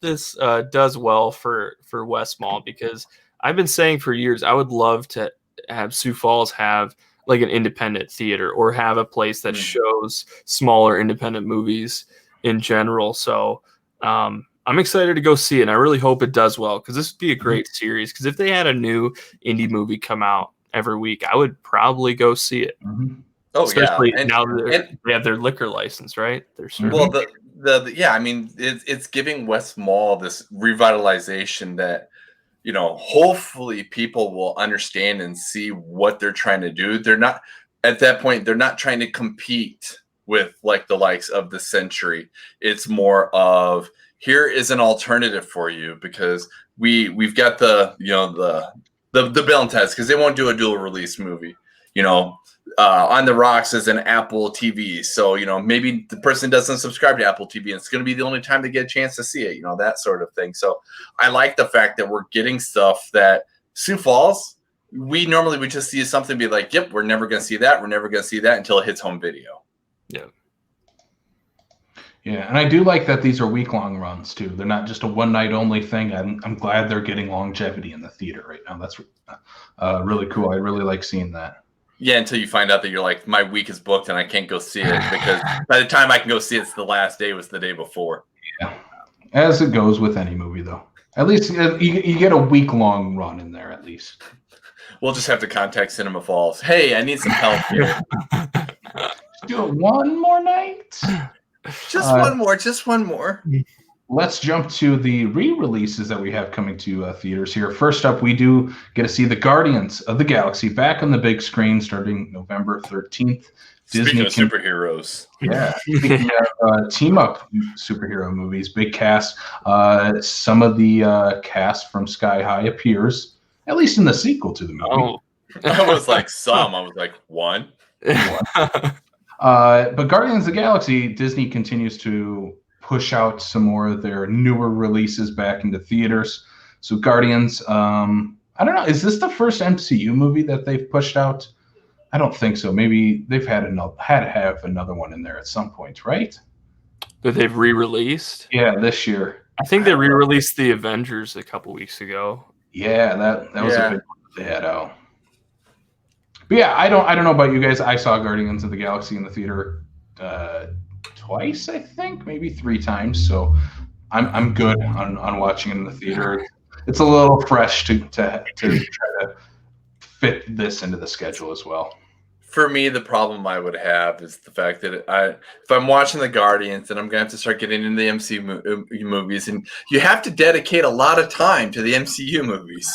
this does well for Westmall, because I've been saying for years I would love to have Sioux Falls have like an independent theater, or have a place that shows smaller independent movies in general. So I'm excited to go see it, and I really hope it does well, because this would be a great series. Because if they had a new indie movie come out every week, I would probably go see it. Mm-hmm. Oh, especially yeah. now that they have their liquor license, right? Well, I mean, it's giving West Mall this revitalization that, hopefully people will understand and see what they're trying to do. They're not, at that point, they're not trying to compete with like the likes of the Century. It's more of, here is an alternative for you, because we've got the Bill and Ted's, because they won't do a dual release movie. On the Rocks is an Apple TV, so maybe the person doesn't subscribe to Apple TV, and it's going to be the only time they get a chance to see it. That sort of thing. So I like the fact that we're getting stuff that Sioux Falls, we normally would just see something and be like, yep, we're never going to see that. We're never going to see that until it hits home video. Yeah. Yeah, and I do like that these are week-long runs too. They're not just a one-night-only thing. I'm glad they're getting longevity in the theater right now. That's really cool. I really like seeing that. Yeah, until you find out that you're like, my week is booked and I can't go see it, because by the time I can go see it, it's the last day was the day before. Yeah, as it goes with any movie, though. At least you get a week-long run in there, at least. We'll just have to contact Cinema Falls. Hey, I need some help here. Do it one more night. Just one more. Let's jump to the re-releases that we have coming to theaters here. First up, we do get to see the Guardians of the Galaxy back on the big screen starting November 13th. Speaking of superheroes. Yeah. Speaking of team-up superhero movies, big cast. Some of the cast from Sky High appears, at least in the sequel to the movie. Oh. I was like, I was like, one. But Guardians of the Galaxy, Disney continues to push out some more of their newer releases back into theaters. So Guardians, I don't know, is this the first MCU movie that they've pushed out? I don't think so. Maybe they've had to have another one in there at some point, right? That they've re-released? Yeah, this year. I think they re-released the Avengers a couple weeks ago. Yeah, that was a big one they had out. But yeah, I don't know about you guys. I saw Guardians of the Galaxy in the theater twice, I think, maybe 3 times. So I'm good on watching it in the theater. It's a little fresh to try to fit this into the schedule as well. For me, the problem I would have is the fact that if I'm watching the Guardians, then I'm gonna have to start getting into the MCU movies, and you have to dedicate a lot of time to the MCU movies.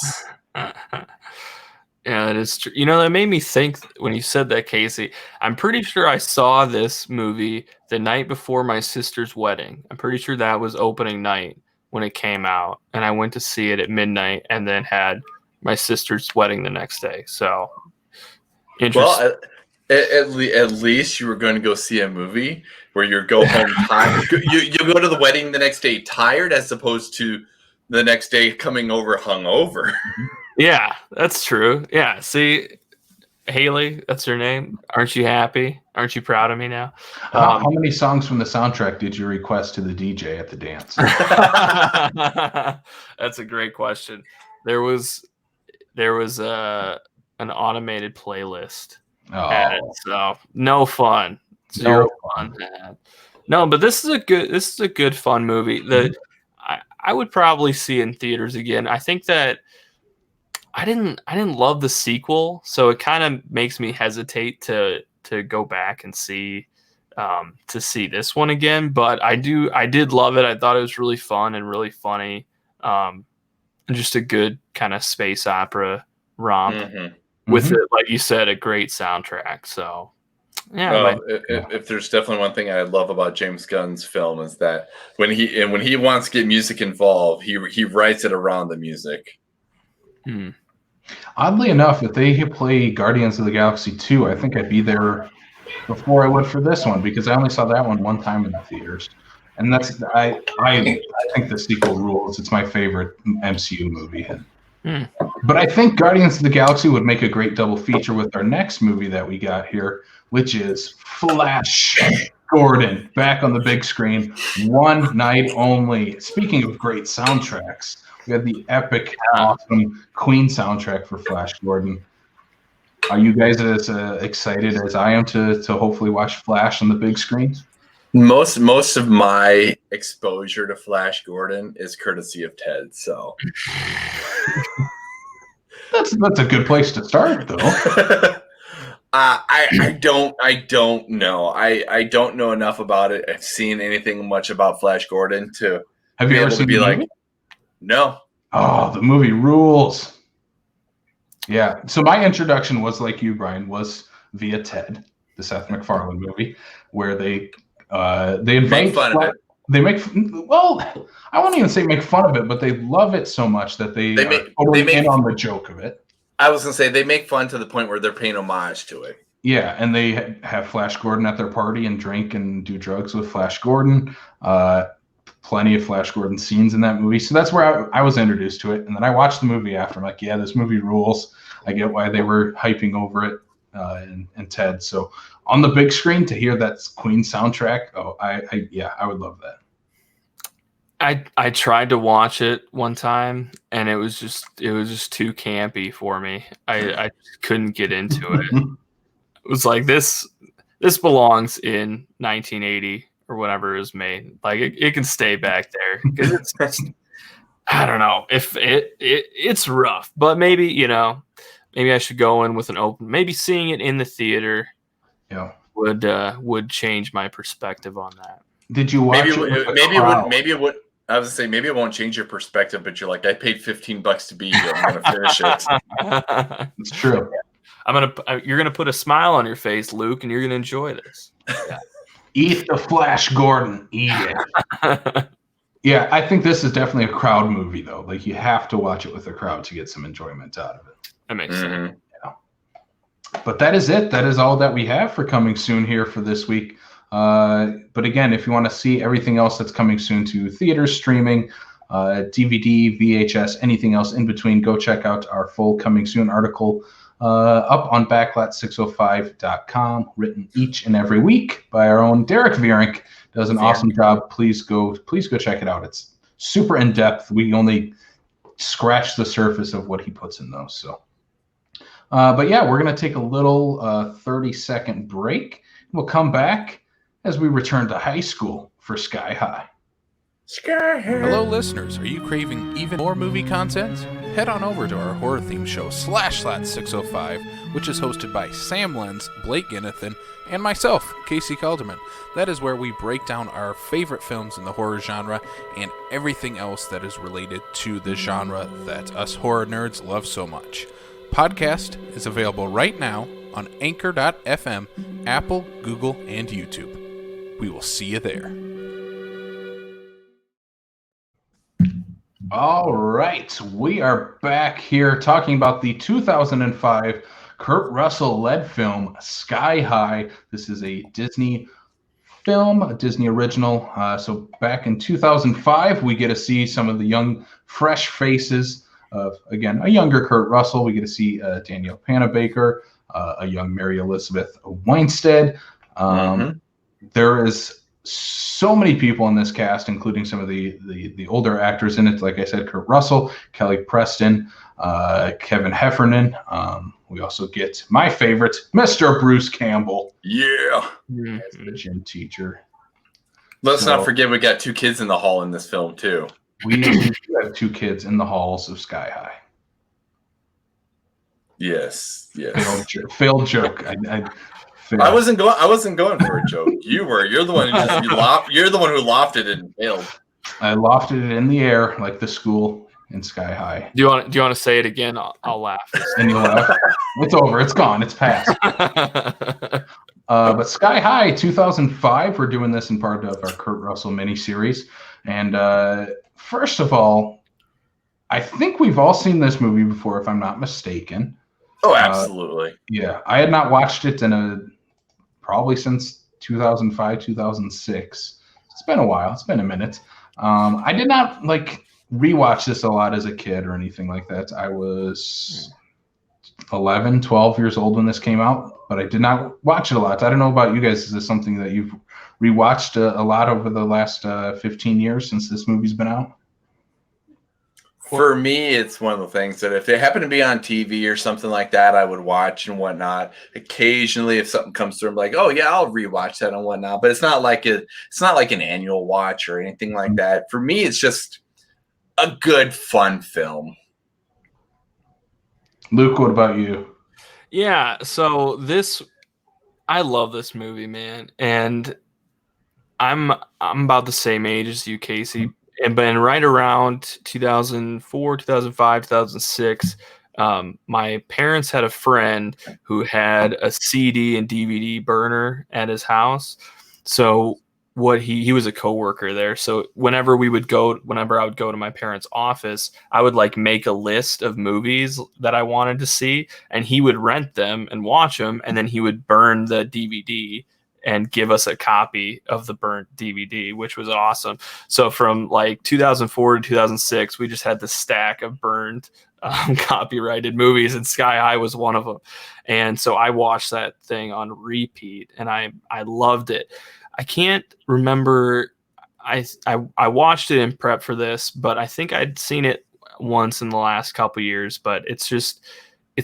Yeah, it is true. That made me think when you said that, Casey. I'm pretty sure I saw this movie the night before my sister's wedding. I'm pretty sure that was opening night when it came out, and I went to see it at midnight, and then had my sister's wedding the next day. So, interesting. Well, at least you were going to go see a movie where you go home tired. You go to the wedding the next day tired, as opposed to the next day coming over hungover. Yeah, that's true. Yeah, see, Haley, that's her name. Aren't you happy? Aren't you proud of me now? How many songs from the soundtrack did you request to the DJ at the dance? That's a great question. There was an automated playlist. So no fun. Zero fun. No, but this is a good fun movie that I would probably see in theaters again. I think that I didn't love the sequel, so it kind of makes me hesitate to go back and see this one again. But I did love it. I thought it was really fun and really funny. And just a good kind of space opera romp with it, like you said, a great soundtrack. So yeah. If there's definitely one thing I love about James Gunn's film is that when he wants to get music involved, he writes it around the music. Oddly enough, if they play Guardians of the Galaxy 2, I think I'd be there before I would for this one, because I only saw that one time in the theaters. And I think the sequel rules. It's my favorite MCU movie. But I think Guardians of the Galaxy would make a great double feature with our next movie that we got here, which is Flash Gordon, back on the big screen, one night only. Speaking of great soundtracks, we had the epic, awesome Queen soundtrack for Flash Gordon. Are you guys as excited as I am to hopefully watch Flash on the big screen? Most of my exposure to Flash Gordon is courtesy of Ted. So that's a good place to start, though. I don't know. I don't know enough about it. I've seen anything much about Flash Gordon to have you ever seen be the like, movie? No. Oh, the movie rules. Yeah. So my introduction was like you, Brian, was via Ted, the Seth MacFarlane movie, where they invite make fun of it. They make I won't even say make fun of it, but they love it so much that they make in on the joke of it. I was gonna say they make fun to the point where they're paying homage to it. Yeah, and they have Flash Gordon at their party and drink and do drugs with Flash Gordon. Plenty of Flash Gordon scenes in that movie. So that's where I was introduced to it. And then I watched the movie after. I'm like, yeah, this movie rules. I get why they were hyping over it and Ted. So on the big screen to hear that Queen soundtrack, I would love that. I tried to watch it one time and it was just too campy for me. I just couldn't get into it. It was like this belongs in 1980 or whatever is made. Like it can stay back there because it's just, I don't know if it's rough, but maybe I should go in with an open. Maybe seeing it in the theater, would change my perspective on that. Did you watch it? Maybe it would. I was gonna say maybe it won't change your perspective, but you're like, I paid $15 to be here. I'm gonna finish it. It's true. You're gonna put a smile on your face, Luke, and you're gonna enjoy this. Yeah. Eat the Flash Gordon. Eat it. Yeah, I think this is definitely a crowd movie, though. Like, you have to watch it with a crowd to get some enjoyment out of it. That makes sense. Yeah. But that is it. That is all that we have for coming soon here for this week. But again, if you want to see everything else that's coming soon to theaters, streaming, DVD, VHS, anything else in between, go check out our full coming soon article up on backlot605.com, written each and every week by our own Derek Vierink. Does an awesome job. Please go check it out. It's super in depth. We only scratch the surface of what he puts in those. So, but yeah, we're gonna take a little 30-second break. We'll come back as we return to high school for Sky High. Sky High. Hello, listeners. Are you craving even more movie content? head on over to our horror theme show, Slash Slat 605, which is hosted by Sam Lenz, Blake Ginnathan, and myself, Casey Calderman. That is where we break down our favorite films in the horror genre and everything else that is related to the genre that us horror nerds love so much. Podcast is available right now on Anchor.fm, Apple, Google, and YouTube. We will see you there. All right, we are back here talking about the 2005 Kurt Russell-led film Sky High. This is a Disney film, a Disney original. So back in 2005, we get to see some of the young, fresh faces of, again, a younger Kurt Russell. We get to see Danielle Panabaker, a young Mary Elizabeth Winstead. There is so many people in this cast, including some of the older actors in it. Like I said, Kurt Russell, Kelly Preston, Kevin Heffernan. We also get my favorite, Mr. Bruce Campbell. Yeah. As the gym teacher. Let's not forget we got two kids in the hall in this film, too. We do have two kids in the halls of Sky High. Yes. Failed joke. I wasn't going for a joke. You were. You're the one who you're the one who lofted it and failed. I lofted it in the air like the school in Sky High. Do you want to say it again? I'll laugh. And you'll laugh. It's over. It's gone. It's past. But Sky High 2005. We're doing this in part of our Kurt Russell miniseries. And first of all, I think we've all seen this movie before, if I'm not mistaken. Oh, absolutely. Yeah, I had not watched it probably since 2005, 2006. It's been a while. It's been a minute. I did not rewatch this a lot as a kid or anything like that. I was 11, 12 years old when this came out, but I did not watch it a lot. I don't know about you guys. Is this something that you've rewatched a lot over the last 15 years since this movie's been out? For me, it's one of the things that if they happen to be on TV or something like that, I would watch and whatnot. Occasionally, if something comes through, I'm like, oh yeah, I'll rewatch that and whatnot. But it's not like an annual watch or anything like that. For me, it's just a good, fun film. Luke, what about you? Yeah, so I love this movie, man, and I'm about the same age as you, Casey. And been right around 2004, 2005, 2006, my parents had a friend who had a CD and DVD burner at his house. So he was a coworker there. So whenever I would go to my parents' office, I would make a list of movies that I wanted to see, and he would rent them and watch them, and then he would burn the DVD and give us a copy of the burnt DVD, which was awesome. So from 2004 to 2006, we just had this stack of burned copyrighted movies, and Sky High was one of them. And so I watched that thing on repeat, and I loved it. I can't remember. I watched it in prep for this, but I think I'd seen it once in the last couple years, but it's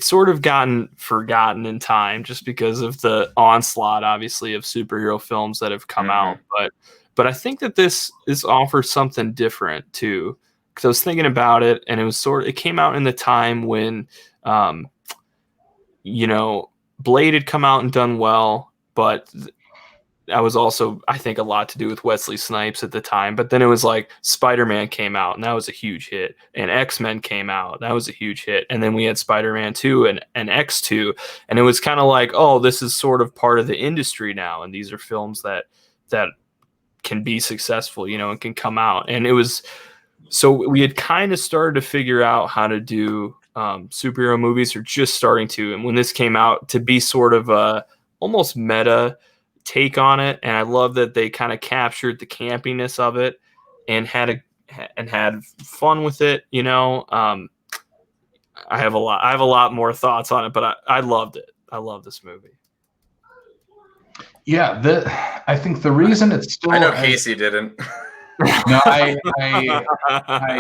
sort of gotten forgotten in time just because of the onslaught, obviously, of superhero films that have come out. But I think that this offers something different too, because I was thinking about it, and it came out in the time when, Blade had come out and done well, but that was also, I think, a lot to do with Wesley Snipes at the time. But then it was Spider-Man came out, and that was a huge hit. And X-Men came out, that was a huge hit. And then we had Spider-Man 2 and X2. And it was kind of oh, this is sort of part of the industry now. And these are films that can be successful, and can come out. And it was, so we had kind of started to figure out how to do superhero movies, or just starting to. And when this came out, to be sort of a almost meta take on it, and I love that they kind of captured the campiness of it and had fun with it. I have a lot more thoughts on it, but I loved it. I love this movie. Yeah, I think the reason it's still. I know Casey didn't. No, I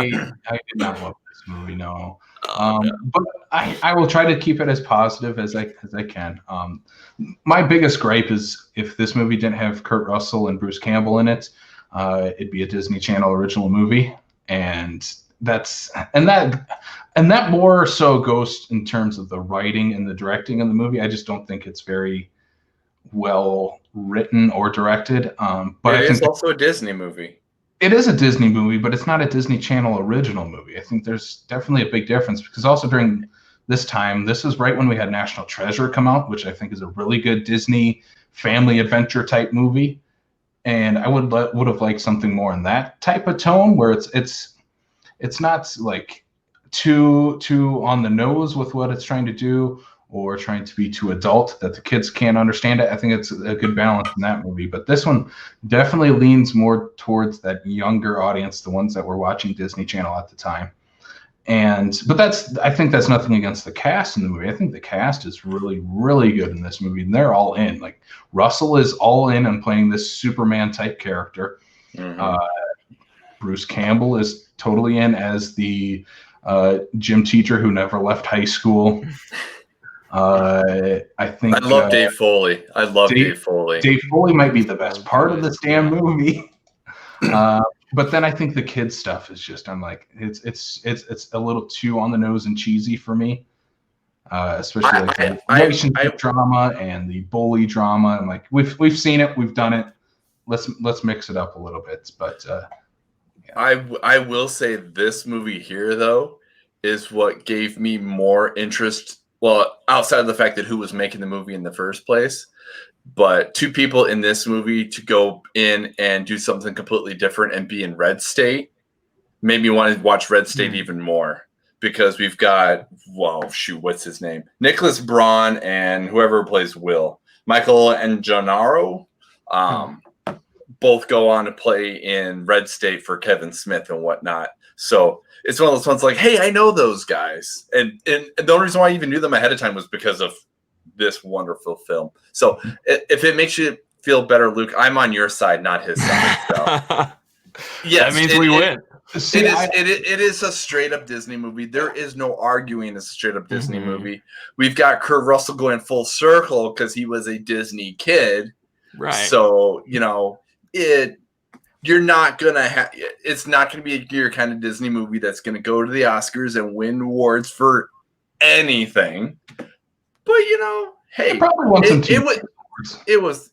did not love this movie. No. But I will try to keep it as positive as I can. My biggest gripe is if this movie didn't have Kurt Russell and Bruce Campbell in it, it'd be a Disney Channel original movie, and that more so goes in terms of the writing and the directing of the movie. I just don't think it's very well written or directed. But I think it's also a Disney movie. It is a Disney movie, but it's not a Disney Channel original movie. I think there's definitely a big difference, because also during this time, this is right when we had National Treasure come out, which I think is a really good Disney family adventure type movie. And I would have liked something more in that type of tone, where it's not like too on the nose with what it's trying to do, or trying to be too adult that the kids can't understand it. I think it's a good balance in that movie. But this one definitely leans more towards that younger audience, the ones that were watching Disney Channel at the time. But I think that's nothing against the cast in the movie. I think the cast is really, really good in this movie, and they're all in. Like, Russell is all in on playing this Superman type character. Mm-hmm. Bruce Campbell is totally in as the gym teacher who never left high school. I love Dave Foley. I love Dave Foley. Dave Foley might be the best part of this damn movie. But then I think the kids stuff is just, I'm like, it's a little too on the nose and cheesy for me. Especially like the relationship drama and the bully drama. I'm like, we've seen it, we've done it. Let's mix it up a little bit. But yeah. I will say this movie here though is what gave me more interest. Well, outside of the fact that who was making the movie in the first place, but two people in this movie to go in and do something completely different and be in Red State made me want to watch Red State even more, because we've got, what's his name? Nicholas Braun and whoever plays Will. Michael and Gennaro both go on to play in Red State for Kevin Smith and whatnot. So it's one of those ones like, hey, I know those guys. And the only reason why I even knew them ahead of time was because of this wonderful film. So if it makes you feel better, Luke, I'm on your side, not his side. So. Yes, that means we win. It is a straight up Disney movie. There is no arguing it's a straight up Disney movie. We've got Kurt Russell going full circle because he was a Disney kid. Right. So, you're not going to it's not going to be your kind of Disney movie that's going to go to the Oscars and win awards for anything. But, hey, it was,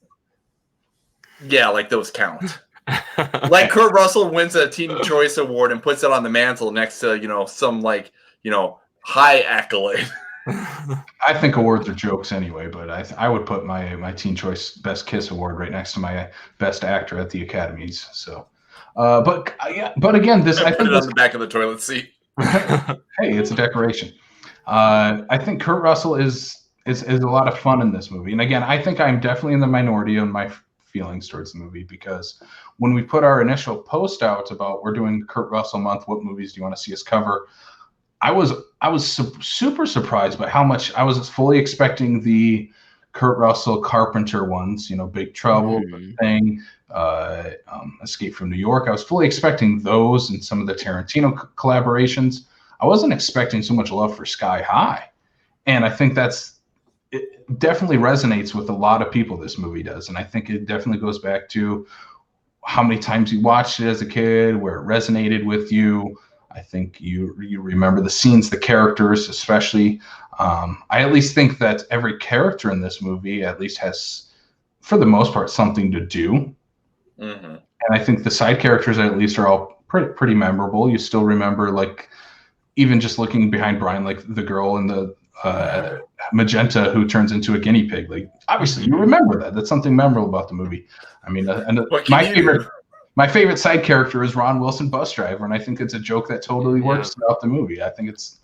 yeah, like those count. Like Kurt Russell wins a Teen Choice Award and puts it on the mantle next to, some high accolade. I think awards are jokes anyway, but I would put my Teen Choice Best Kiss Award right next to my Best Actor at the Academies. So, but again, I think put it on the back of the toilet seat. Hey, it's a decoration. I think Kurt Russell is a lot of fun in this movie, and again, I think I'm definitely in the minority on my feelings towards the movie, because when we put our initial post out about we're doing Kurt Russell month, what movies do you want to see us cover? I was super surprised by how much I was fully expecting the Kurt Russell Carpenter ones, Big Trouble, The Thing, Escape from New York. I was fully expecting those and some of the Tarantino collaborations. I wasn't expecting so much love for Sky High, and I think it definitely resonates with a lot of people. This movie does, and I think it definitely goes back to how many times you watched it as a kid, where it resonated with you. I think you remember the scenes, the characters, especially. I at least think that every character in this movie at least has, for the most part, something to do. Mm-hmm. And I think the side characters at least are all pretty memorable. You still remember, like, even just looking behind Brian, like the girl in the magenta who turns into a guinea pig. Like, obviously, you remember that. That's something memorable about the movie. I mean, my favorite side character is Ron Wilson, bus driver, and I think it's a joke that totally works throughout the movie. I think it's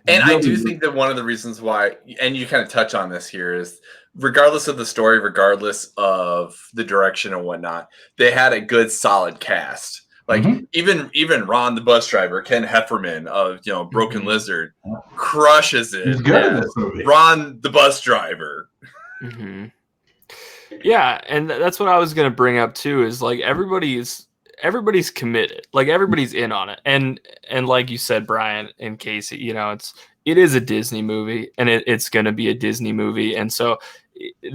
I do think that one of the reasons why, and you kind of touch on this here, is regardless of the story, regardless of the direction and whatnot, they had a good, solid cast. Like even Ron, the bus driver, Ken Hefferman of Broken Lizard, crushes it. He's good in this movie. Ron, the bus driver. Mm-hmm. Yeah, and that's what I was going to bring up too, is like everybody's committed. Like everybody's in on it. And like you said, Brian and Casey, it is a Disney movie, and it's going to be a Disney movie. And so I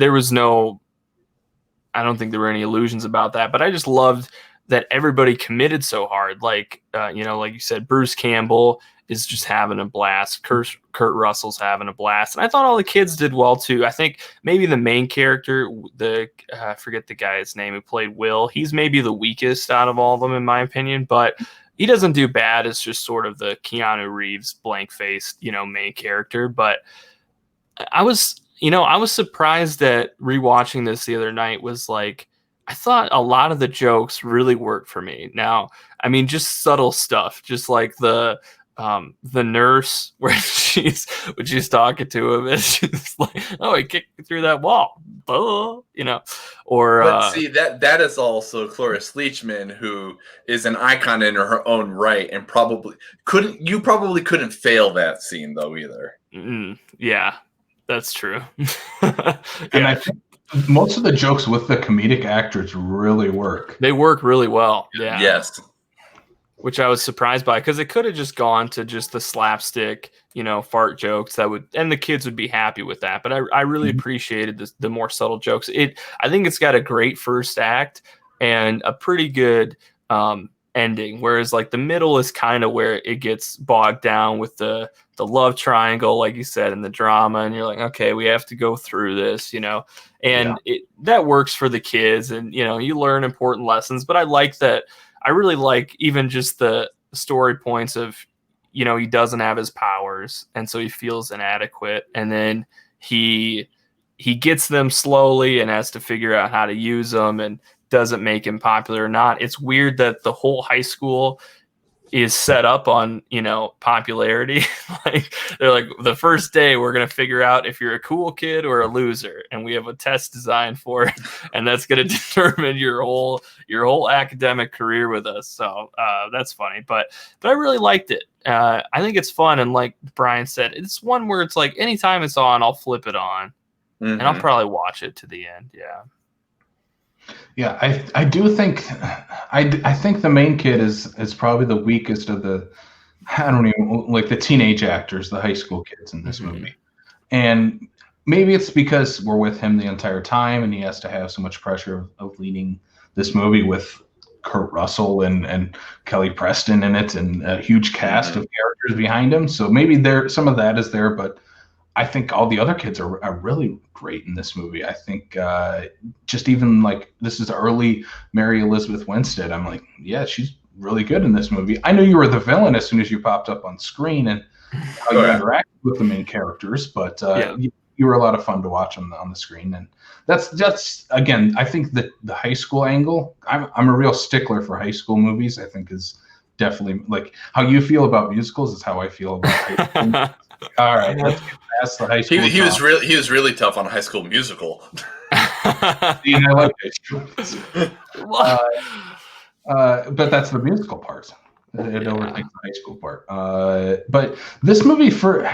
don't think there were any illusions about that, but I just loved that everybody committed so hard. Like, like you said, Bruce Campbell is just having a blast. Kurt Russell's having a blast. And I thought all the kids did well too. I think maybe the main character, I forget the guy's name who played Will, he's maybe the weakest out of all of them in my opinion, but he doesn't do bad as just sort of the Keanu Reeves blank-faced, main character. But I was surprised that rewatching this the other night was like, I thought a lot of the jokes really worked for me. Now, I mean, just subtle stuff, just like the nurse where she's talking to him and she's like, "Oh, he kicked me through that wall," or but see that is also Cloris Leachman, who is an icon in her own right, and probably couldn't fail that scene though either. Yeah, that's true. And I think most of the jokes with the comedic actors really work. They work really well. Yeah. Yes. Which I was surprised by, because it could have just gone to just the slapstick, fart jokes and the kids would be happy with that. But I really appreciated the more subtle jokes. I think it's got a great first act and a pretty good ending. Whereas like the middle is kind of where it gets bogged down with the love triangle, like you said, and the drama. And you're like, okay, we have to go through this, and that works for the kids. And, you learn important lessons. But I really like even just the story points of, he doesn't have his powers, and so he feels inadequate. And then he gets them slowly and has to figure out how to use them, and doesn't make him popular or not. It's weird that the whole high school is set up on, popularity. Like they're like, the first day we're going to figure out if you're a cool kid or a loser. And we have a test designed for it. And that's going to determine your whole academic career with us. So that's funny, but I really liked it. I think it's fun. And like Brian said, it's one where it's like, anytime it's on, I'll flip it on and I'll probably watch it to the end. Yeah. Yeah, I do think I think the main kid is probably the weakest of the, I don't even like the teenage actors, the high school kids in this movie. And maybe it's because we're with him the entire time and he has to have so much pressure of leading this movie with Kurt Russell and Kelly Preston in it, and a huge cast of characters behind him. So maybe some of that is there, but I think all the other kids are really great in this movie. I think just even like, this is early Mary Elizabeth Winstead. I'm like, yeah, she's really good in this movie. I knew you were the villain as soon as you popped up on screen and how you interacted with the main characters, but you were a lot of fun to watch on the screen. And that's again, I think that the high school angle, I'm a real stickler for high school movies. I think is definitely like how you feel about musicals is how I feel about high school. All right, let's get past the high school. He was really tough on High School Musical. See, and I like it. But that's the musical part. It overtakes the high school part. But this movie, for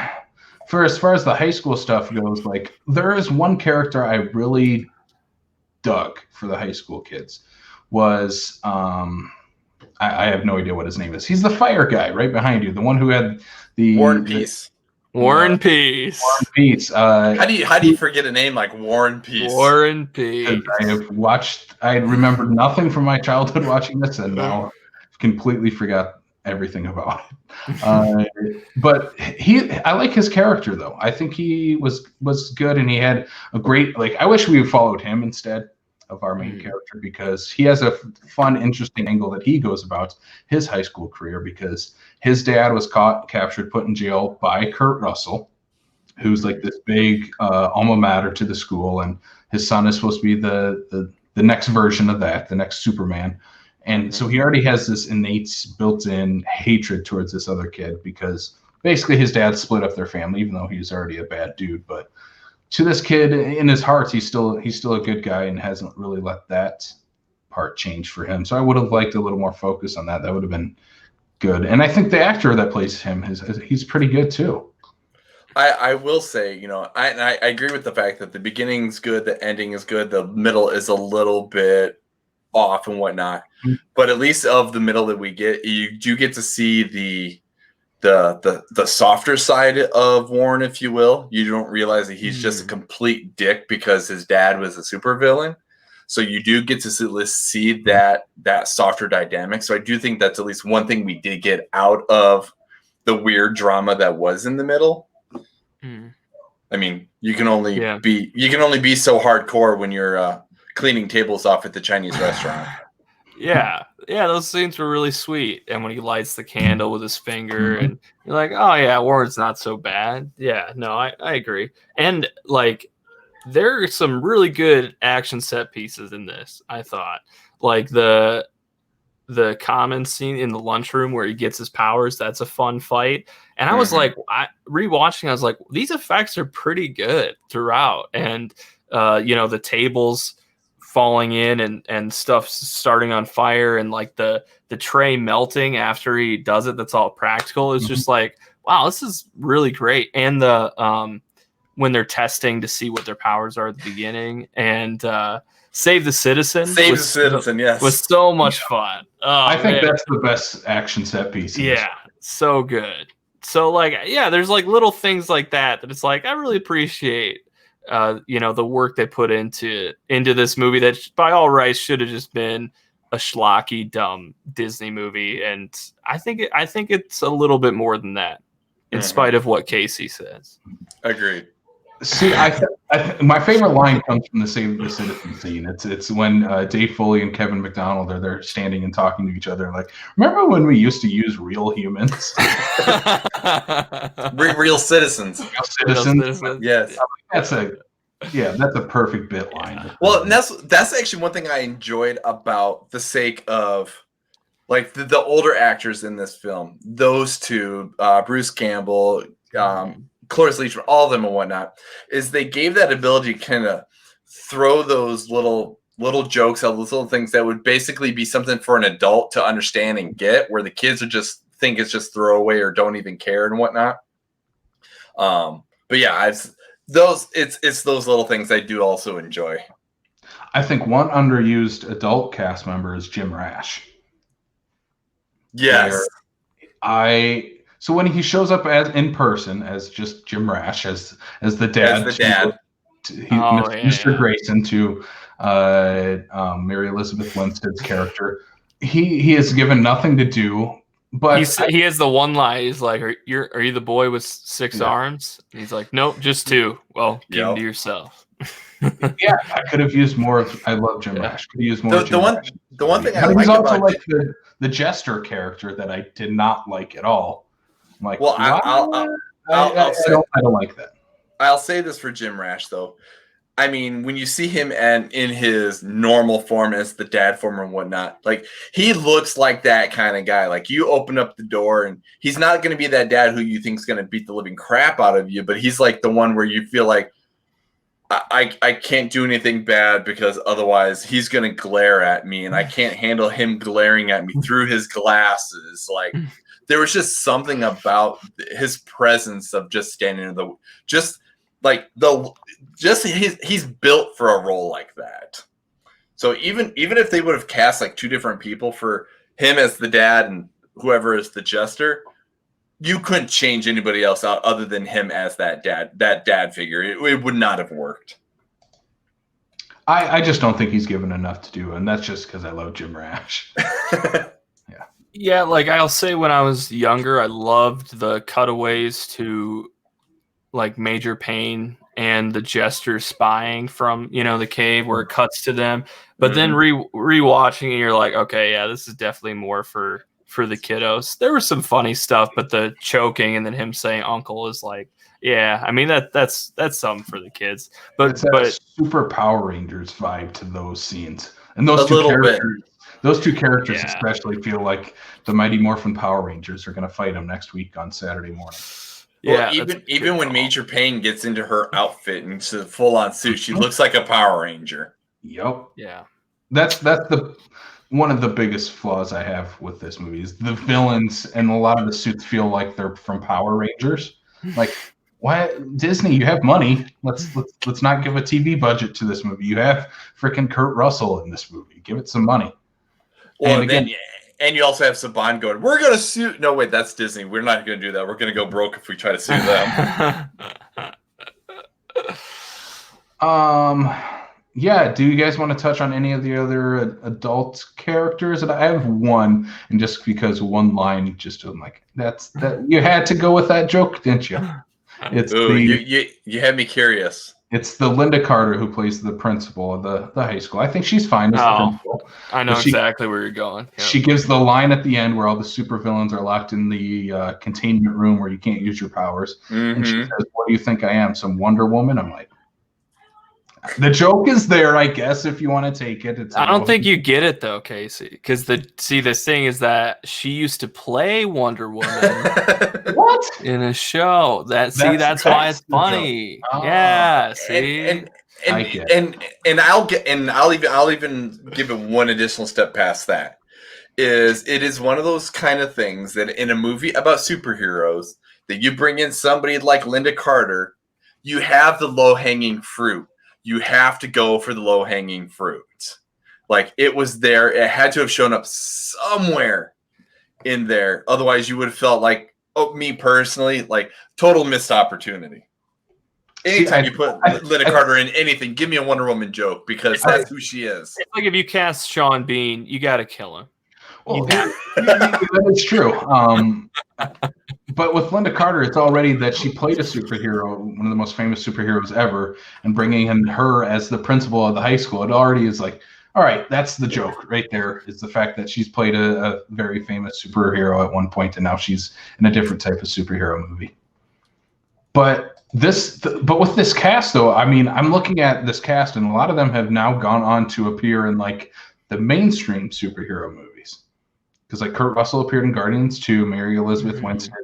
as far as the high school stuff goes, like there is one character I really dug for the high school kids. Was I have no idea what his name is. He's the fire guy right behind you, the one who had the Warren Peace. Warren Peace. Warren Peace. How do you forget a name like Warren Peace? Warren Peace. I remembered nothing from my childhood watching this, and now I've completely forgot everything about it. But I like his character though. I think he was good, and he had a great, like, I wish we had followed him instead of our main character, because he has a fun, interesting angle that he goes about his high school career, because his dad was captured, put in jail by Kurt Russell, who's like this big alma mater to the school, and his son is supposed to be the next version of that, the next Superman. And so he already has this innate built-in hatred towards this other kid, because basically his dad split up their family, even though he's already a bad dude. But to this kid, in his heart, he's still a good guy, and hasn't really let that part change for him. So I would have liked a little more focus on that. That would have been good. And I think the actor that plays him he's pretty good too. I will say, I agree with the fact that the beginning's good, the ending is good, the middle is a little bit off and whatnot. But at least of the middle that we get, you do get to see the softer side of Warren, if you will. You don't realize that he's just a complete dick because his dad was a supervillain. So you do get to see that softer dynamic. So I do think that's at least one thing we did get out of the weird drama that was in the middle. I mean, you can only be so hardcore when you're cleaning tables off at the Chinese restaurant. Yeah, those scenes were really sweet. And when he lights the candle with his finger, and you're like, oh yeah, Warren's not so bad. Yeah, no, I agree. And like, there are some really good action set pieces in this. I thought, like the common scene in the lunchroom where he gets his powers. That's a fun fight. And I was like, rewatching, I was like, these effects are pretty good throughout. And the tables falling in and stuff starting on fire, and like the tray melting after he does it, that's all practical. It's just like, wow, this is really great. And the when they're testing to see what their powers are at the beginning, and Save the Citizen. Yes. Was so much fun. Oh, I think that's the best action set piece. Yeah, so good. So like, yeah, there's like little things like that it's like, I really appreciate the work they put into this movie that by all rights should have just been a schlocky, dumb Disney movie. And I think it's a little bit more than that, in spite of what Casey says. Agreed. See, my favorite line comes from the Save the Citizen scene. It's when Dave Foley and Kevin McDonald are there standing and talking to each other. Like, remember when we used to use real humans? real citizens. Real citizens. Yes. That's a perfect bit line. Well, and that's actually one thing I enjoyed about the sake of like the older actors in this film. Those two, Bruce Campbell, Cloris Leachman, all of them and whatnot, is they gave that ability to kind of throw those little jokes out, those little things that would basically be something for an adult to understand and get, where the kids would just think it's just throwaway or don't even care and whatnot. But yeah, it's those little things I do also enjoy. I think one underused adult cast member is Jim Rash. Yes. So when he shows up in person as just Jim Rash, as the dad, Mr. Grayson to Mary Elizabeth Winstead's character, he is given nothing to do. But he has the one line. He's like, "Are you the boy with six arms?" And he's like, "Nope, just two." Well, give them to yourself. Yeah, I could have used more. I love Jim Rash. Could have used more. The one thing I like he's also about like the jester character that I did not like at all. I'm like, well, I don't like that. I'll say this for Jim Rash though. I mean, when you see him in his normal form as the dad form and whatnot, like he looks like that kind of guy. Like you open up the door and he's not going to be that dad who you think is going to beat the living crap out of you, but he's like the one where you feel like I can't do anything bad because otherwise he's going to glare at me and I can't handle him glaring at me through his glasses. Like there was just something about his presence of just standing in he's built for a role like that. So even if they would have cast like two different people for him as the dad and whoever is the jester, you couldn't change anybody else out other than him as that dad figure. It would not have worked. I just don't think he's given enough to do, and that's just because I love Jim Rash. Yeah, like I'll say when I was younger, I loved the cutaways to like Major Payne and the jester spying from, the cave where it cuts to them. But then rewatching it, you're like, okay, yeah, this is definitely more for the kiddos. There was some funny stuff, but the choking and then him saying uncle is like, yeah, I mean that's something for the kids. But it's a super Power Rangers vibe to those scenes. And those two characters especially feel like the Mighty Morphin Power Rangers are going to fight them next week on Saturday morning. Yeah, well, even when Major Payne gets into her outfit and to full on suit, she looks like a Power Ranger. Yep. Yeah. That's the one of the biggest flaws I have with this movie is the villains and a lot of the suits feel like they're from Power Rangers. Like, why Disney? You have money. Let's not give a TV budget to this movie. You have freaking Kurt Russell in this movie. Give it some money. Well, and you also have Saban going, we're going to sue. No, wait, that's Disney. We're not going to do that. We're going to go broke if we try to sue them. yeah, do you guys want to touch on any of the other adult characters? And I have one, and just because one line, just I'm like, that you had to go with that joke, didn't you? It's you had me curious. It's the Linda Carter who plays the principal of the high school. I think she's fine as the principal. I know exactly where you're going. Yep. She gives the line at the end where all the supervillains are locked in the containment room where you can't use your powers. Mm-hmm. And she says, "What do you think I am, some Wonder Woman?" I'm like, the joke is there, I guess, if you want to take it. I don't think you get it though, Casey, because the thing is that she used to play Wonder Woman. What? In a show. That's why it's funny. Oh. Yeah. See, and I'll even give it one additional step past that. It is one of those kind of things that in a movie about superheroes that you bring in somebody like Linda Carter, you have the low-hanging fruit. You have to go for the low-hanging fruit. Like, it was there. It had to have shown up somewhere in there. Otherwise, you would have felt like, me personally, like, total missed opportunity. Anytime you put Linda Carter in anything, give me a Wonder Woman joke, because that's who she is. It's like if you cast Sean Bean, you got to kill him. Well, that is true. But with Linda Carter, it's already that she played a superhero, one of the most famous superheroes ever, and bringing in her as the principal of the high school, it already is like, all right, that's the joke right there, is the fact that she's played a very famous superhero at one point, and now she's in a different type of superhero movie. But with this cast, though, I mean, I'm looking at this cast, and a lot of them have now gone on to appear in, like, the mainstream superhero movies. Because, like, Kurt Russell appeared in Guardians 2, Mary Elizabeth Winstead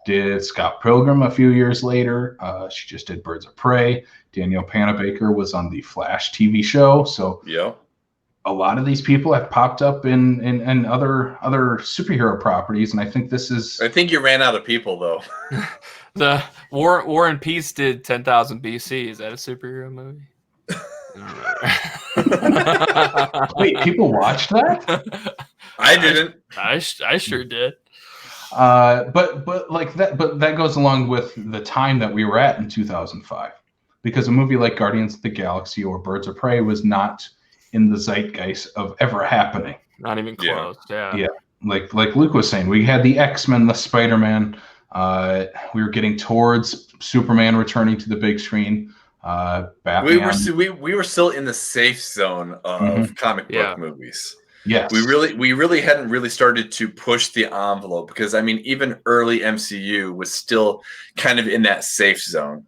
did Scott Pilgrim a few years later. She just did Birds of Prey. Danielle Panabaker was on the Flash TV show. So yeah, a lot of these people have popped up in other superhero properties, and I think this is. I think you ran out of people, though. The War and Peace did 10,000 BC. Is that a superhero movie? Wait, people watched that? I didn't. I sure did. But that goes along with the time that we were at in 2005, because a movie like Guardians of the Galaxy or Birds of Prey was not in the zeitgeist of ever happening. Not even close. Yeah. Like Luke was saying, we had the X-Men, the Spider-Man. We were getting towards Superman returning to the big screen. Batman. We were still in the safe zone of comic book movies. Yes. We really hadn't really started to push the envelope, because I mean, even early MCU was still kind of in that safe zone.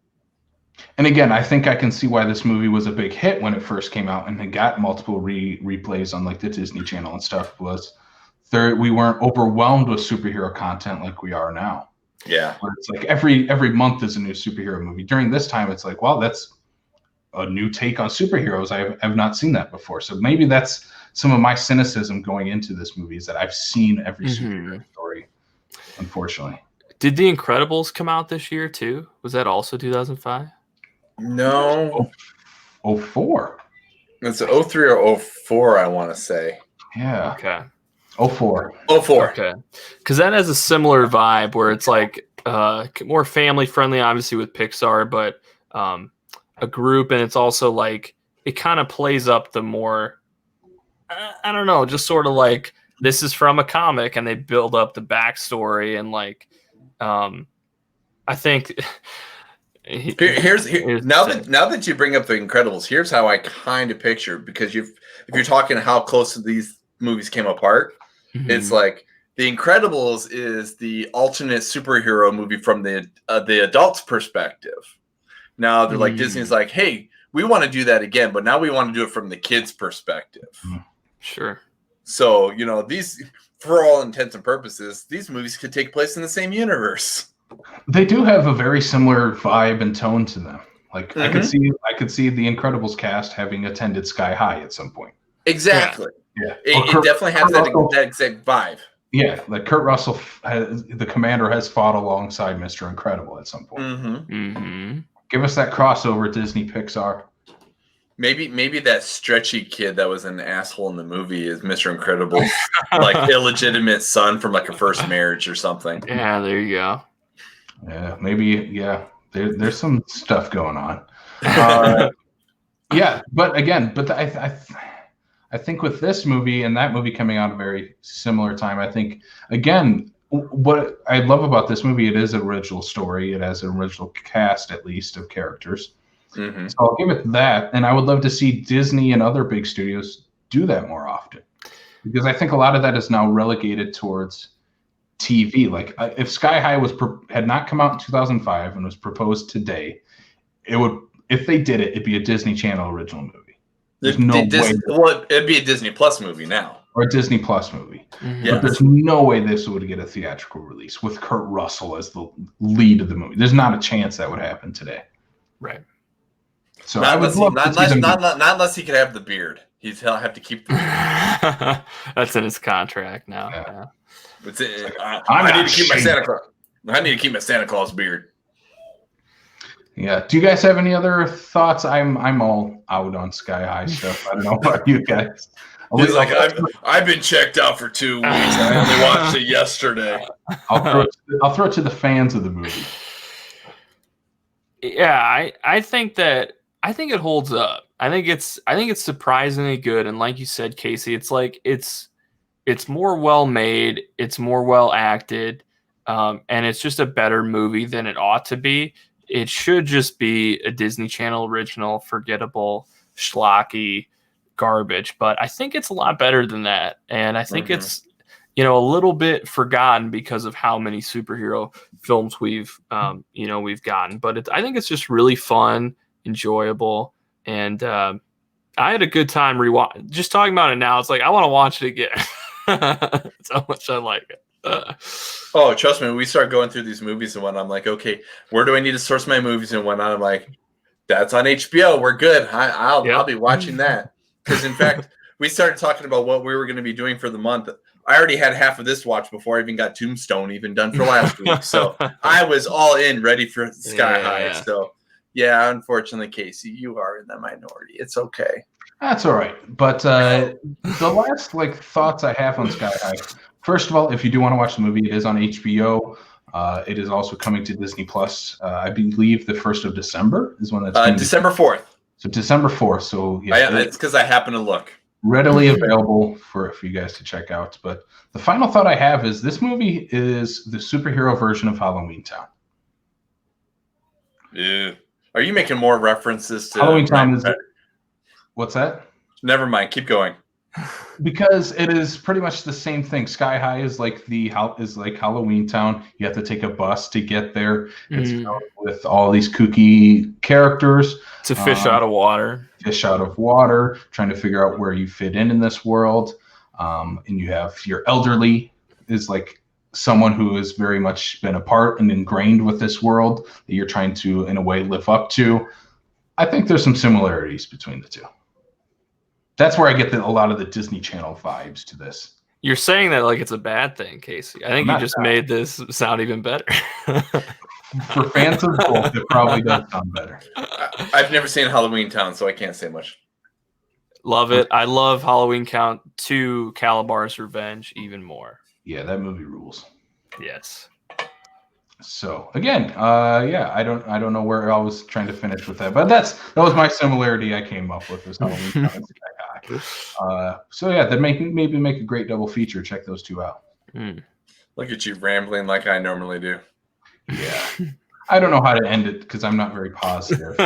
And again, I think I can see why this movie was a big hit when it first came out, and it got multiple replays on like the Disney Channel and stuff. We weren't overwhelmed with superhero content like we are now. Yeah. Where it's like every month is a new superhero movie. During this time, it's like, well, that's a new take on superheroes. I've not seen that before. So maybe that's some of my cynicism going into this movie, is that I've seen every superhero story, unfortunately. Did The Incredibles come out this year too? Was that also 2005? No. 04. It's 03 or 04, I want to say. Yeah. Okay. 04. Okay. Because that has a similar vibe where it's like more family friendly, obviously with Pixar, but a group, and it's also like it kind of plays up the more, I don't know, just sort of like this is from a comic, and they build up the backstory, and like I think here's now that you bring up The Incredibles, here's how I kind of picture, because if you're talking how close these movies came apart, it's like The Incredibles is the alternate superhero movie from the adult's perspective. Now they're like, Disney's like, hey, we want to do that again, but now we want to do it from the kid's perspective. Sure. So, these, for all intents and purposes, these movies could take place in the same universe. They do have a very similar vibe and tone to them. Like I could see the Incredibles cast having attended Sky High at some point. Exactly. Yeah. It definitely has that exact vibe. Yeah, like Kurt Russell, the commander, has fought alongside Mr. Incredible at some point. Give us that crossover, Disney Pixar. Maybe that stretchy kid that was an asshole in the movie is Mr. Incredible's like illegitimate son from like a first marriage or something. Yeah, there you go. Yeah, maybe. Yeah, there's some stuff going on. Yeah, but again, I think with this movie and that movie coming out at a very similar time, I think again, what I love about this movie, it is an original story. It has an original cast, at least, of characters. Mm-hmm. So I'll give it that, and I would love to see Disney and other big studios do that more often, because I think a lot of that is now relegated towards TV. Like if Sky High had not come out in 2005 and was proposed today, it would. If they did it, it'd be a Disney Channel original movie. There's no way. Well, it'd be a Disney Plus movie now. Or a Disney Plus movie. Mm-hmm. But there's no way this would get a theatrical release with Kurt Russell as the lead of the movie. There's not a chance that would happen today. Right. So not unless he could have the beard. He'll have to keep the beard. That's in his contract now. Yeah. I need to keep my Santa Claus. I need to keep my Santa Claus beard. Yeah. Do you guys have any other thoughts? I'm all out on Sky High stuff. I don't know about you guys. He's like, I've been checked out for 2 weeks. I only watched it yesterday. I'll throw it to the fans of the movie. Yeah, I think it holds up. I think it's surprisingly good. And like you said, Casey, it's like it's more well made, it's more well acted, and it's just a better movie than it ought to be. It should just be a Disney Channel original, forgettable, schlocky garbage. But I think it's a lot better than that. And I think it's, a little bit forgotten because of how many superhero films we've gotten. But I think it's just really fun, enjoyable. And I had a good time just talking about it now. It's like, I want to watch it again. That's how much I like it. Oh, trust me, we start going through these movies and whatnot. I'm like, okay, where do I need to source my movies and whatnot? I'm like, that's on HBO. We're good. I'll be watching that. Because in fact, we started talking about what we were going to be doing for the month. I already had half of this watch before I even got Tombstone even done for last week. So I was all in, ready for Sky High. So yeah, unfortunately, Casey, you are in the minority. It's okay. That's all right. But the last thoughts I have on Sky High. First of all, if you do want to watch the movie, it is on HBO. It is also coming to Disney Plus. I believe the 1st of December is when that's December 4th. So December 4th. So yeah, it's because I happen to look. Readily available for you guys to check out. But the final thought I have is this movie is the superhero version of Halloween Town. Yeah. Are you making more references to Halloween Town? What's that? Never mind. Keep going. Because it is pretty much the same thing. Sky High is like Halloween Town. You have to take a bus to get there. It's filled with all these kooky characters. It's a fish out of water. Fish out of water, trying to figure out where you fit in this world. And you have your elderly is like someone who has very much been a part and ingrained with this world that you're trying to, in a way, live up to. I think there's some similarities between the two. That's where I get a lot of the Disney Channel vibes to this. You're saying that like it's a bad thing, Casey. I think you just made this sound even better. For fans of both, it probably does sound better. I've never seen Halloween Town, so I can't say much. Love it. I love Halloween Count 2, Calabar's Revenge even more. Yeah, that movie rules. Yes. So again, I don't know where I was trying to finish with that, but that was my similarity I came up with this Halloween Town. So yeah, that maybe make a great double feature. Check those two out. Look at you rambling like I normally do. Yeah, I don't know how to end it because I'm not very positive.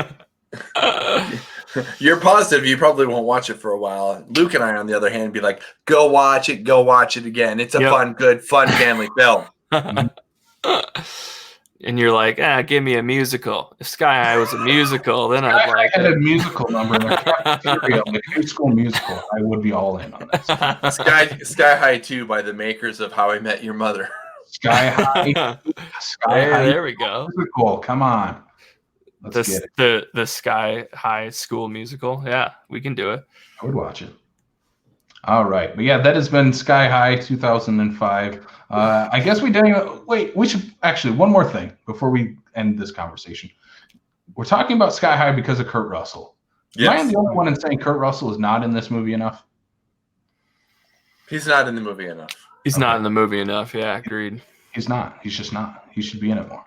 You're positive. You probably won't watch it for a while. Luke and I, on the other hand, be like, go watch it again. It's a fun family film. And you're like, give me a musical. If Sky High was a musical, then I'd like it. I had a musical number in the cafeteria, like a high school musical. I would be all in on that. Sky High 2 by the makers of How I Met Your Mother. Sky High. There we go. Musical. Come on. Let's get it. The Sky High School musical. Yeah, we can do it. I would watch it. All right. But yeah, that has been Sky High 2005. I guess we didn't wait. We should actually one more thing before we end this conversation. We're talking about Sky High because of Kurt Russell. Yes. Am I the only one in saying Kurt Russell is not in this movie enough? He's not in the movie enough. He's not in the movie enough. Yeah, agreed. He's not. He's just not. He should be in it more.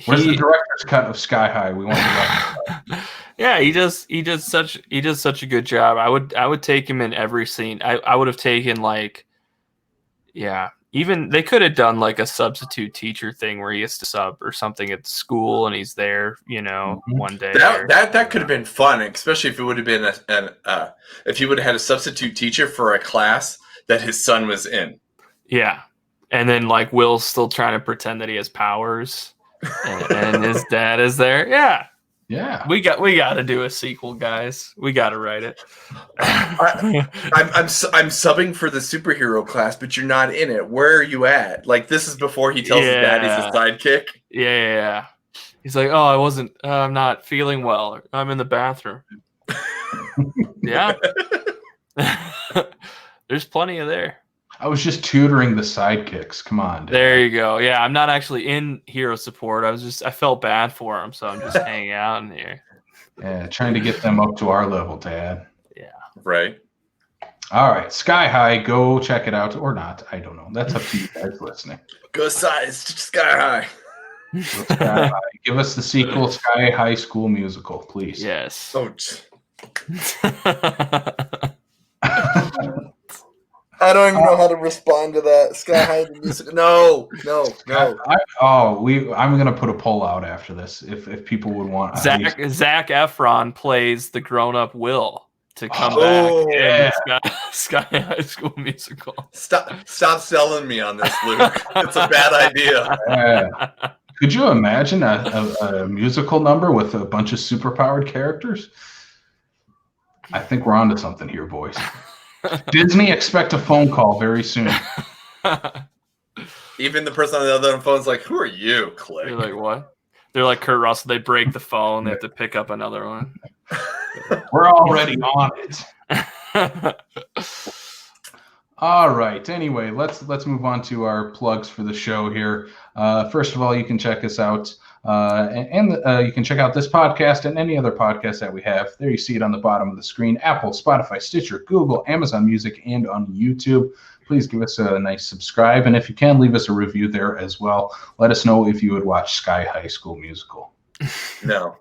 Where's the director's cut of Sky High? We want to Yeah, he does such a good job. I would take him in every scene. I would have taken like, yeah, even they could have done like a substitute teacher thing where he has to sub or something at school and he's there, one day. That could have been fun, especially if it would have been if he would have had a substitute teacher for a class that his son was in. Yeah, and then like Will's still trying to pretend that he has powers, and his dad is there. Yeah. Yeah, we got to do a sequel, guys. We got to write it. I'm subbing for the superhero class, but you're not in it. Where are you at? Like, this is before he tells his dad he's a sidekick. Yeah. He's like, oh, I'm not feeling well. I'm in the bathroom. Yeah. There's plenty of there. I was just tutoring the sidekicks. Come on, Dad. There you go. Yeah, I'm not actually in hero support. I felt bad for him, so I'm just hanging out in here. Yeah, trying to get them up to our level, Dad. Yeah. Right. All right, Sky High. Go check it out or not. I don't know. That's up to you guys listening. Go Sky High. Sky High. Give us the sequel, Sky High School Musical, please. Yes. Oh. I don't even know how to respond to that. Sky High the music. No. I'm gonna put a poll out after this. If people would want Zac Efron plays the grown-up Will to come back in Sky High School Musical. Stop selling me on this, Luke. It's a bad idea. Could you imagine a musical number with a bunch of superpowered characters? I think we're onto something here, boys. Disney, expect a phone call very soon. Even the person on the other phone's like, "Who are you?" Click. You're like, what? They're like Kurt Russell. They break the phone. They have to pick up another one. We're already on it. All right. Anyway, let's move on to our plugs for the show here. First of all, you can check us out. And you can check out this podcast and any other podcast that we have. There you see it on the bottom of the screen. Apple, Spotify, Stitcher, Google, Amazon Music, and on YouTube. Please give us a nice subscribe. And if you can, leave us a review there as well. Let us know if you would watch Sky High School Musical. No.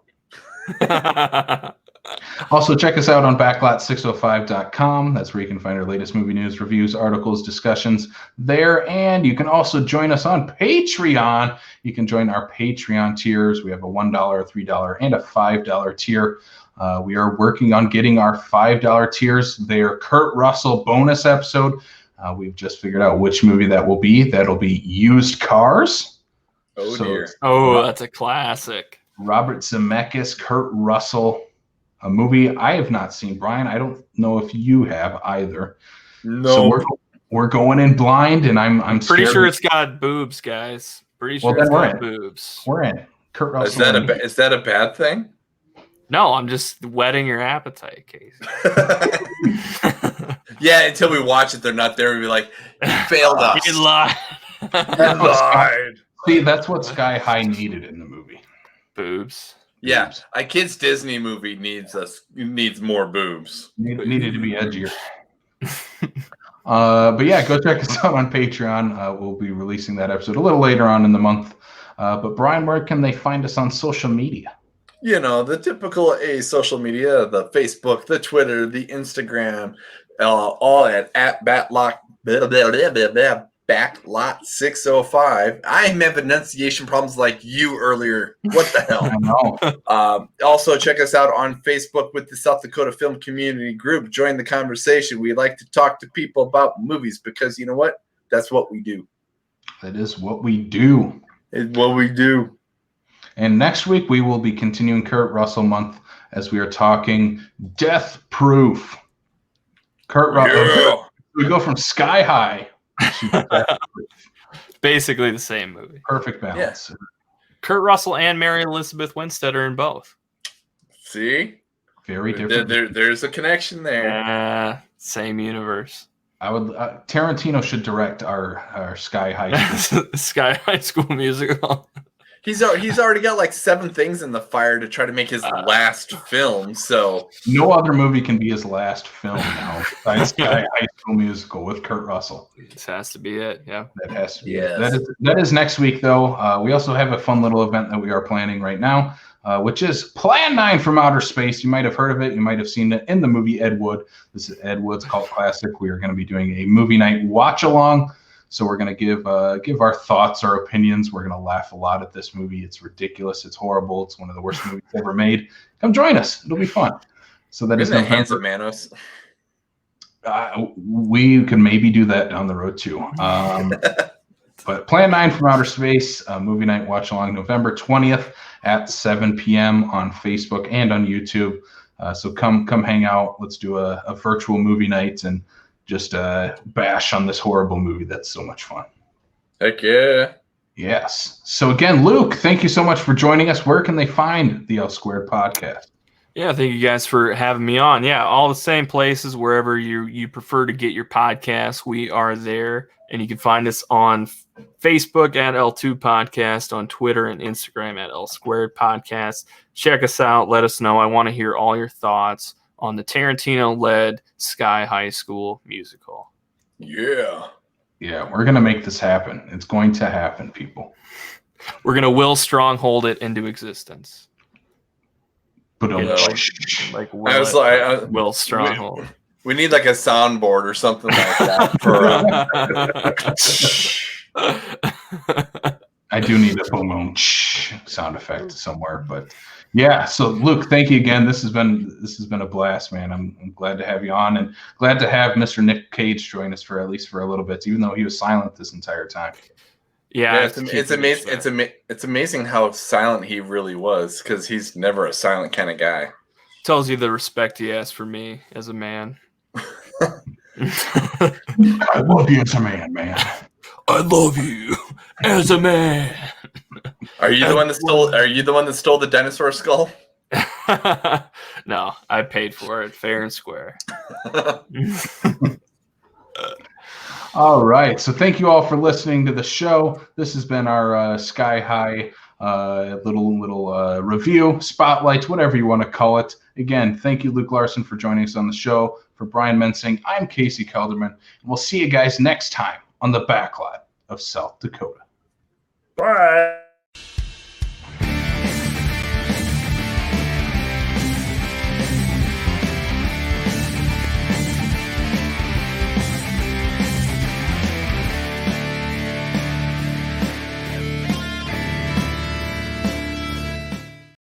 Also, check us out on backlot605.com. That's where you can find our latest movie news, reviews, articles, discussions there. And you can also join us on Patreon. You can join our Patreon tiers. We have a $1, $3, and a $5 tier. We are working on getting our $5 tiers. Their Kurt Russell bonus episode. We've just figured out which movie that will be. That'll be Used Cars. Oh, dear. Oh, that's a classic. Robert Zemeckis, Kurt Russell. A movie I have not seen, Brian. I don't know if you have either. No. So we're going in blind, and I'm pretty sure it's got boobs, guys. Pretty sure it's got boobs. We're in. Kurt Russell. Is that a bad thing? No, I'm just whetting your appetite, Casey. Yeah, until we watch it, they're not there. We'll be like, you failed us. You lied. See, that's what Sky High needed in the movie. Boobs. Yeah, a kid's Disney movie needs more boobs. Needed to be edgier. But yeah, go check us out on Patreon. We'll be releasing that episode a little later on in the month. But Brian, where can they find us on social media? You know, the typical social media, the Facebook, the Twitter, the Instagram, all at Backlot605. I am having enunciation problems like you earlier. What the hell? I know. Also, check us out on Facebook with the South Dakota Film Community Group. Join the conversation. We like to talk to people about movies because you know what? That's what we do. That is what we do. It's what we do. And next week, we will be continuing Kurt Russell month as we are talking Death Proof. Kurt Russell. Yeah. We go from Sky High. Basically the same movie. Perfect balance. Yeah. Kurt Russell and Mary Elizabeth Winstead are in both. See? Very different. There's a connection there. Same universe. I would. Tarantino should direct our Sky High School. Sky High School Musical. He's already got like 7 things in the fire to try to make his last film. So no other movie can be his last film now. Besides High School Musical with Kurt Russell. This has to be it. Yeah, that has to be yes. it. That is next week though. We also have a fun little event that we are planning right now, which is Plan 9 from Outer Space. You might have heard of it. You might have seen it in the movie Ed Wood. This is Ed Wood's cult classic. We are going to be doing a movie night watch along. So we're going to give our thoughts, our opinions. We're going to laugh a lot at this movie. It's ridiculous. It's horrible. It's one of the worst movies ever made. Come join us. It'll be fun. So that is in the hands of Manos. We can maybe do that down the road too. But Plan 9 from Outer Space, movie night watch along November 20th at 7 p.m. on Facebook and on YouTube. So come hang out. Let's do a virtual movie night and just bash on this horrible movie. That's so much fun. Heck yeah. Yes. So again, Luke, thank you so much for joining us. Where can they find the L Squared podcast? Yeah, thank you guys for having me on. Yeah, all the same places, wherever you prefer to get your podcasts, we are there. And you can find us on Facebook at L2 Podcast, on Twitter and Instagram at L Squared Podcast. Check us out. Let us know. I want to hear all your thoughts on the Tarantino-led Sky High School musical. Yeah. Yeah, we're going to make this happen. It's going to happen, people. We're going to Will Stronghold it into existence. But like Will Stronghold. We need like a soundboard or something like that. I do need a boom boom sound effect somewhere, but yeah. So Luke, thank you again. This has been a blast, man. I'm glad to have you on, and glad to have Mr. Nick Cage join us for at least a little bit, even though he was silent this entire time. Yeah, it's amazing. It's amazing how silent he really was, because he's never a silent kind of guy. Tells you the respect he has for me as a man. I love you as a man, man. I love you as a man. Are you the one that stole the dinosaur skull? No, I paid for it fair and square. All right. So thank you all for listening to the show. This has been our Sky High little review, spotlight, whatever you want to call it. Again, thank you, Luke Larson, for joining us on the show. For Brian Mensing, I'm Casey Kelderman, and we'll see you guys next time on the backlot of South Dakota.